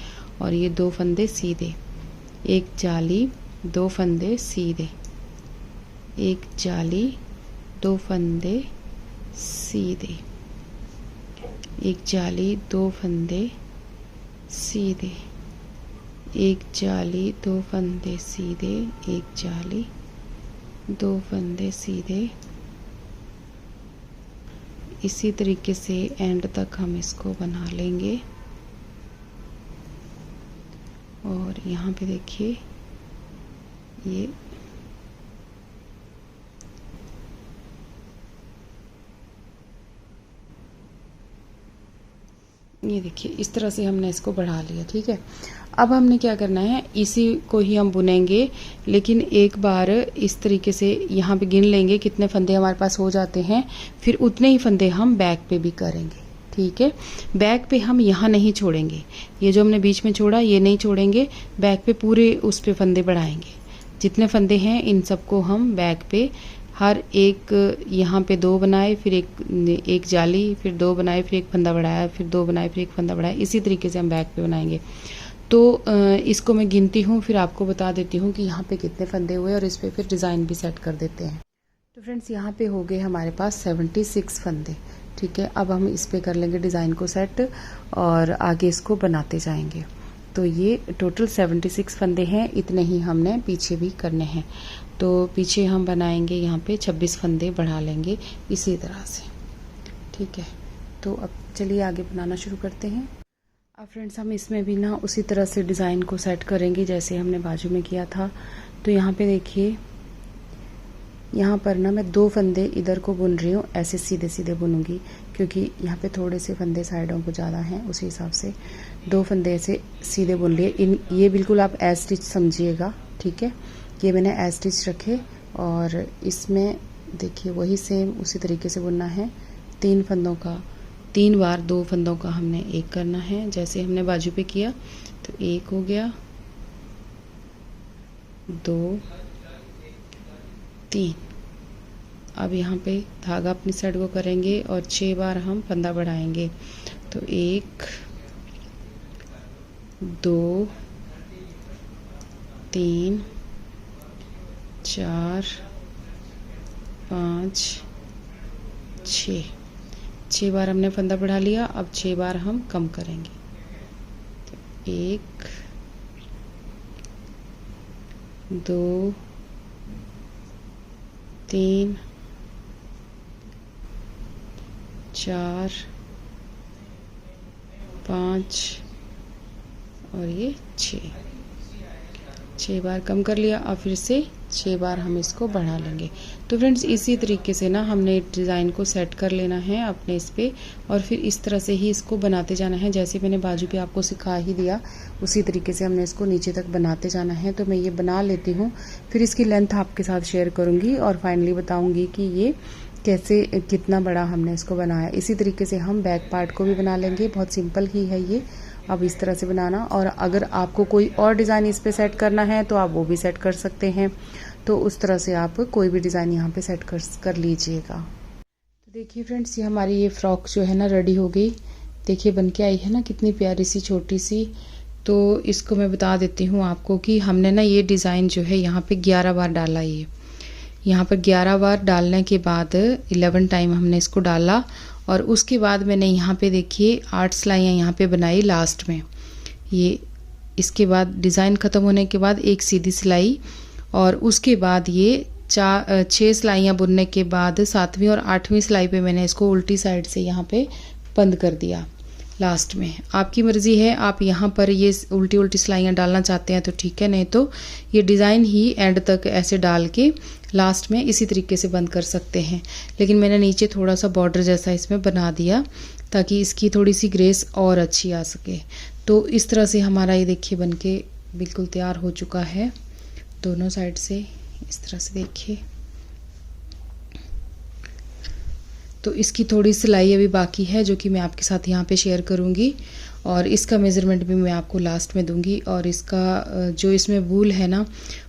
और ये 2 फंदे सीधे, एक जाली 2 फंदे सीधे, एक जाली 2 फंदे सीधे, एक जाली 2 फंदे सीधे, एक जाली 2 फंदे सीधे, एक जाली 2 फंदे सीधे। इसी तरीके से एंड तक हम इसको बना लेंगे। और यहाँ पे देखिए ये देखिए इस तरह से हमने इसको बढ़ा लिया, ठीक है। अब हमने क्या करना है, इसी को ही हम बुनेंगे, लेकिन एक बार इस तरीके से यहाँ पे गिन लेंगे कितने फंदे हमारे पास हो जाते हैं, फिर उतने ही फंदे हम बैक पे भी करेंगे, ठीक है। बैक पे हम यहाँ नहीं छोड़ेंगे, ये जो हमने बीच में छोड़ा ये नहीं छोड़ेंगे, बैक पे पूरे उस पे फंदे बढ़ाएंगे। जितने फंदे हैं इन सबको हम बैक पे हर एक, यहाँ पे 2 बनाए, फिर एक जाली, फिर 2 बनाए, फिर एक फंदा बढ़ाया, फिर 2 बनाए, फिर एक फंदा बढ़ाया, इसी तरीके से हम बैक पे बनाएंगे। तो इसको मैं गिनती हूँ, फिर आपको बता देती हूँ कि यहाँ पे कितने फंदे हुए और इस पे फिर डिज़ाइन भी सेट कर देते हैं। तो फ्रेंड्स यहाँ पे हो गए हमारे पास 76 फंदे, ठीक है। अब हम इस पे कर लेंगे डिज़ाइन को सेट और आगे इसको बनाते जाएंगे। तो ये टोटल 76 फंदे हैं, इतने ही हमने पीछे भी करने हैं। तो पीछे हम बनाएंगे यहाँ पे 26 फंदे बढ़ा लेंगे इसी तरह से, ठीक है। तो अब चलिए आगे बनाना शुरू करते हैं। अब फ्रेंड्स हम इसमें भी ना उसी तरह से डिज़ाइन को सेट करेंगे जैसे हमने बाजू में किया था। तो यहाँ पे देखिए, यहाँ पर ना मैं 2 फंदे इधर को बुन रही हूँ, ऐसे सीधे सीधे बुनूंगी क्योंकि यहाँ पे थोड़े से फंदे साइडों को ज़्यादा हैं, उसी हिसाब से 2 फंदे ऐसे सीधे बुन लिए। ये बिल्कुल आप एज स्टिच समझिएगा, ठीक है। ये मैंने एज स्टिच रखे और इसमें देखिए वही सेम उसी तरीके से बुनना है। 3 फंदों का 3 बार 2 फंदों का हमने एक करना है, जैसे हमने बाजू पे किया। तो 1 हो गया, 2, 3। अब यहाँ पे धागा अपनी साइड को करेंगे और 6 बार हम फंदा बढ़ाएंगे। तो 1, 2, 3, 4, 5, 6 बार हमने फंदा बढ़ा लिया। अब 6 बार हम कम करेंगे। तो 1, 2, 3, 4, 5 और ये 6 बार कम कर लिया। अब फिर से 6 बार हम इसको बढ़ा लेंगे। तो फ्रेंड्स इसी तरीके से ना हमने डिज़ाइन को सेट कर लेना है अपने इस पे, और फिर इस तरह से ही इसको बनाते जाना है। जैसे मैंने बाजू पे आपको सिखा ही दिया उसी तरीके से हमने इसको नीचे तक बनाते जाना है। तो मैं ये बना लेती हूँ, फिर इसकी लेंथ आपके साथ शेयर करूँगी और फाइनली बताऊँगी कि ये कैसे कितना बड़ा हमने इसको बनाया। इसी तरीके से हम बैक पार्ट को भी बना लेंगे, बहुत सिंपल ही है ये। अब इस तरह से बनाना, और अगर आपको कोई और डिज़ाइन इस पे सेट करना है तो आप वो भी सेट कर सकते हैं। तो उस तरह से आप कोई भी डिज़ाइन यहाँ पे सेट कर लीजिएगा। तो देखिए फ्रेंड्स, ये हमारी ये फ्रॉक जो है ना रेडी हो गई। देखिए बन के आई है ना, कितनी प्यारी सी छोटी सी। तो इसको मैं बता देती हूँ आपको कि हमने ना ये डिज़ाइन जो है यहाँ पे 11 बार डाला। ये यहाँ पर 11 बार डालने के बाद 11 टाइम हमने इसको डाला, और उसके बाद मैंने यहाँ पे देखिए 8 सिलाइयाँ यहाँ पे बनाई लास्ट में। ये इसके बाद डिज़ाइन ख़त्म होने के बाद एक सीधी सिलाई, और उसके बाद ये 6 सिलाइयाँ बुनने के बाद 7वीं और 8वीं सिलाई पे मैंने इसको उल्टी साइड से यहाँ पे बंद कर दिया लास्ट में। आपकी मर्ज़ी है, आप यहाँ पर ये उल्टी उल्टी सिलाइयाँ डालना चाहते हैं तो ठीक है, नहीं तो ये डिज़ाइन ही एंड तक ऐसे डाल के लास्ट में इसी तरीके से बंद कर सकते हैं। लेकिन मैंने नीचे थोड़ा सा बॉर्डर जैसा इसमें बना दिया ताकि इसकी थोड़ी सी ग्रेस और अच्छी आ सके। तो इस तरह से हमारा ये देखिए बन के बिल्कुल तैयार हो चुका है दोनों साइड से। इस तरह से देखिए, तो इसकी थोड़ी सिलाई अभी बाकी है जो कि मैं आपके साथ यहाँ पे शेयर करूँगी, और इसका मेज़रमेंट भी मैं आपको लास्ट में दूंगी। और इसका जो इसमें वूल है ना,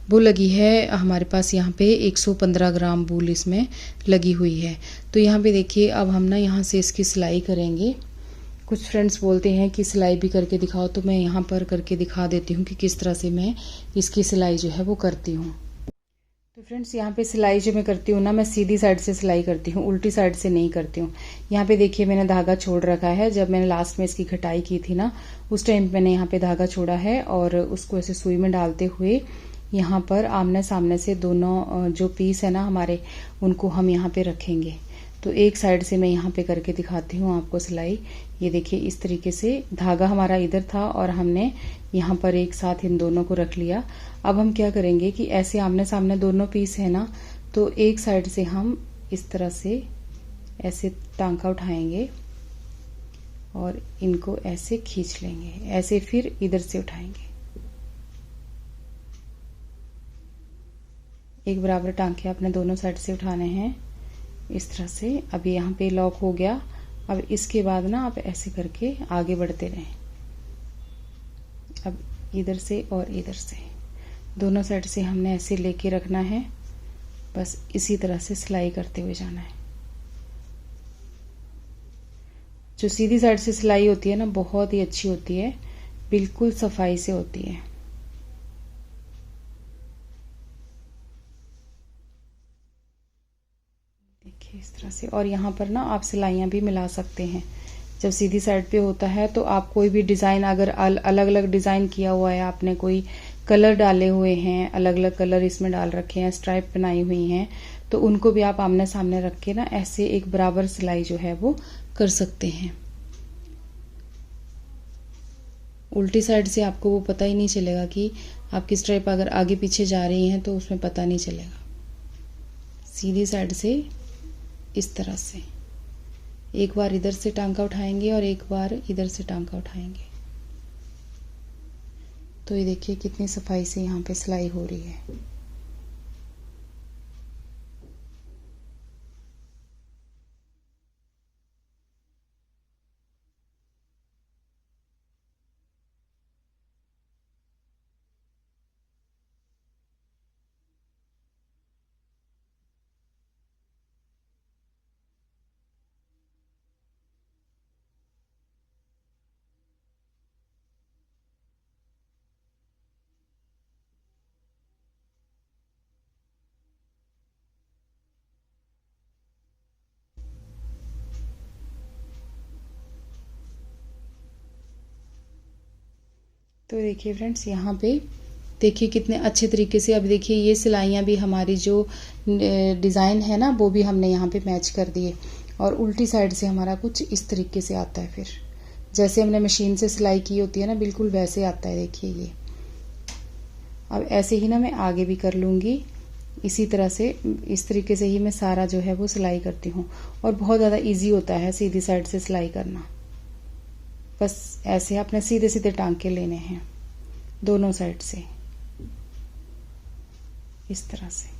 वो लगी है हमारे पास यहाँ पे 115 ग्राम वूल इसमें लगी हुई है। तो यहाँ पे देखिए, अब हम ना यहाँ से इसकी सिलाई करेंगे। कुछ फ्रेंड्स बोलते हैं कि सिलाई भी करके दिखाओ, तो मैं यहाँ पर करके दिखा देती हूँ कि किस तरह से मैं इसकी सिलाई जो है वो करती हूँ। तो फ्रेंड्स यहाँ पे सिलाई जो मैं करती हूँ ना, मैं सीधी साइड से सिलाई करती हूँ, उल्टी साइड से नहीं करती हूँ। यहाँ पे देखिए मैंने धागा छोड़ रखा है। जब मैंने लास्ट में इसकी कटाई की थी ना, उस टाइम मैंने यहाँ पे धागा छोड़ा है, और उसको ऐसे सुई में डालते हुए यहाँ पर आमने सामने से दोनों जो पीस है ना हमारे, उनको हम यहाँ पे रखेंगे। तो एक साइड से मैं यहाँ पे करके दिखाती हूँ आपको सिलाई। ये देखिए इस तरीके से धागा हमारा इधर था और हमने यहाँ पर एक साथ इन दोनों को रख लिया। अब हम क्या करेंगे कि ऐसे आमने सामने दोनों पीस है ना, तो एक साइड से हम इस तरह से ऐसे टांका उठाएंगे और इनको ऐसे खींच लेंगे, ऐसे फिर इधर से उठाएंगे। एक बराबर टांके अपने दोनों साइड से उठाने हैं इस तरह से। अब यहाँ पे लॉक हो गया। अब इसके बाद ना आप ऐसे करके आगे बढ़ते रहें। अब इधर से और इधर से दोनों साइड से हमने ऐसे लेके रखना है, बस इसी तरह से सिलाई करते हुए जाना है। जो सीधी साइड से सिलाई होती है ना, बहुत ही अच्छी होती है, बिल्कुल सफाई से होती है। देखिए इस तरह से। और यहाँ पर ना आप सिलाइयाँ भी मिला सकते हैं, जब सीधी साइड पे होता है तो आप कोई भी डिज़ाइन अगर अलग अलग डिज़ाइन किया हुआ है, आपने कोई कलर डाले हुए हैं, अलग अलग कलर इसमें डाल रखे हैं, स्ट्राइप बनाई हुई हैं, तो उनको भी आप आमने सामने रख के ना ऐसे एक बराबर सिलाई जो है वो कर सकते हैं। उल्टी साइड से आपको वो पता ही नहीं चलेगा कि आपकी स्ट्राइप अगर आगे पीछे जा रही हैं तो उसमें पता नहीं चलेगा। सीधी साइड से इस तरह से एक बार इधर से टांका उठाएंगे और एक बार इधर से टांका उठाएंगे, तो ये देखिए कितनी सफाई से यहाँ पे सिलाई हो रही है। तो देखिए फ्रेंड्स, यहाँ पे देखिए कितने अच्छे तरीके से, अब देखिए ये सिलाइयाँ भी हमारी जो डिज़ाइन है ना वो भी हमने यहाँ पे मैच कर दिए, और उल्टी साइड से हमारा कुछ इस तरीके से आता है। फिर जैसे हमने मशीन से सिलाई की होती है ना, बिल्कुल वैसे आता है। देखिए ये अब ऐसे ही ना मैं आगे भी कर लूँगी इसी तरह से, इस तरीके से ही मैं सारा जो है वो सिलाई करती हूँ, और बहुत ज़्यादा ईजी होता है सीधी साइड से सिलाई करना। बस ऐसे आपने सीधे सीधे टांके लेने हैं दोनों साइड से, इस तरह से।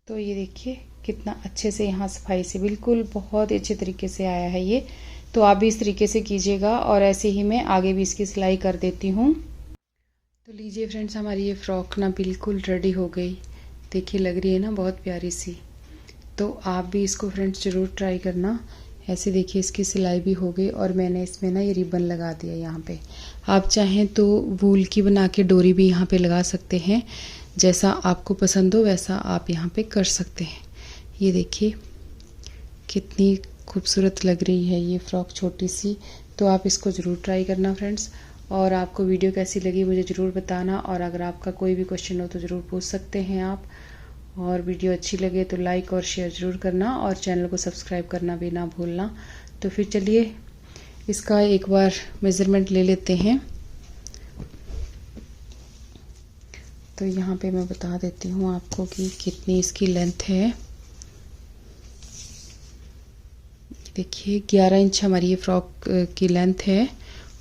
तो ये देखिए कितना अच्छे से यहाँ सफाई से बिल्कुल बहुत अच्छे तरीके से आया है ये। तो आप भी इस तरीके से कीजिएगा, और ऐसे ही मैं आगे भी इसकी सिलाई कर देती हूँ। तो लीजिए फ्रेंड्स, हमारी ये फ्रॉक ना बिल्कुल रेडी हो गई। देखिए लग रही है ना बहुत प्यारी सी। तो आप भी इसको फ्रेंड्स ज़रूर ट्राई करना। ऐसे देखिए इसकी सिलाई भी हो गई, और मैंने इसमें ना ये रिबन लगा दिया यहाँ पे। आप चाहें तो वूल की बना के डोरी भी यहाँ पे लगा सकते हैं, जैसा आपको पसंद हो वैसा आप यहाँ पे कर सकते हैं। ये देखिए कितनी खूबसूरत लग रही है ये फ़्रॉक छोटी सी। तो आप इसको ज़रूर ट्राई करना फ्रेंड्स, और आपको वीडियो कैसी लगी मुझे ज़रूर बताना, और अगर आपका कोई भी क्वेश्चन हो तो ज़रूर पूछ सकते हैं आप। और वीडियो अच्छी लगे तो लाइक और शेयर ज़रूर करना, और चैनल को सब्सक्राइब करना भी ना भूलना। तो फिर चलिए इसका एक बार मेज़रमेंट ले लेते हैं। तो यहाँ पे मैं बता देती हूँ आपको कि कितनी इसकी लेंथ है। देखिए 11 इंच हमारी ये फ्रॉक की लेंथ है,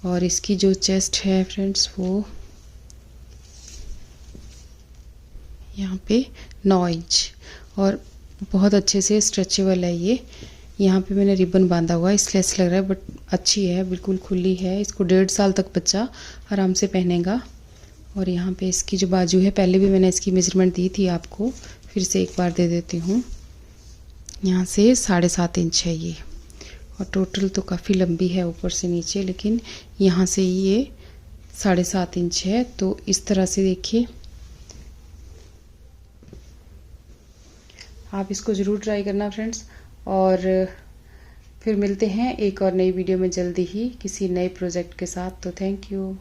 और इसकी जो चेस्ट है फ्रेंड्स वो यहाँ पे 9 इंच, और बहुत अच्छे से स्ट्रेचेबल है ये। यहाँ पे मैंने रिबन बांधा हुआ है, इसलिए ऐसा लग रहा है, बट अच्छी है, बिल्कुल खुली है। इसको 1.5 साल तक बच्चा आराम से पहनेगा। और यहाँ पे इसकी जो बाजू है, पहले भी मैंने इसकी मेजरमेंट दी थी आपको, फिर से एक बार दे देती हूँ। यहाँ से 7.5 इंच है ये, और टोटल तो काफ़ी लंबी है ऊपर से नीचे, लेकिन यहाँ से ये 7.5 इंच है। तो इस तरह से देखिए आप इसको ज़रूर ट्राई करना फ्रेंड्स, और फिर मिलते हैं एक और नई वीडियो में जल्दी ही किसी नए प्रोजेक्ट के साथ। तो थैंक यू।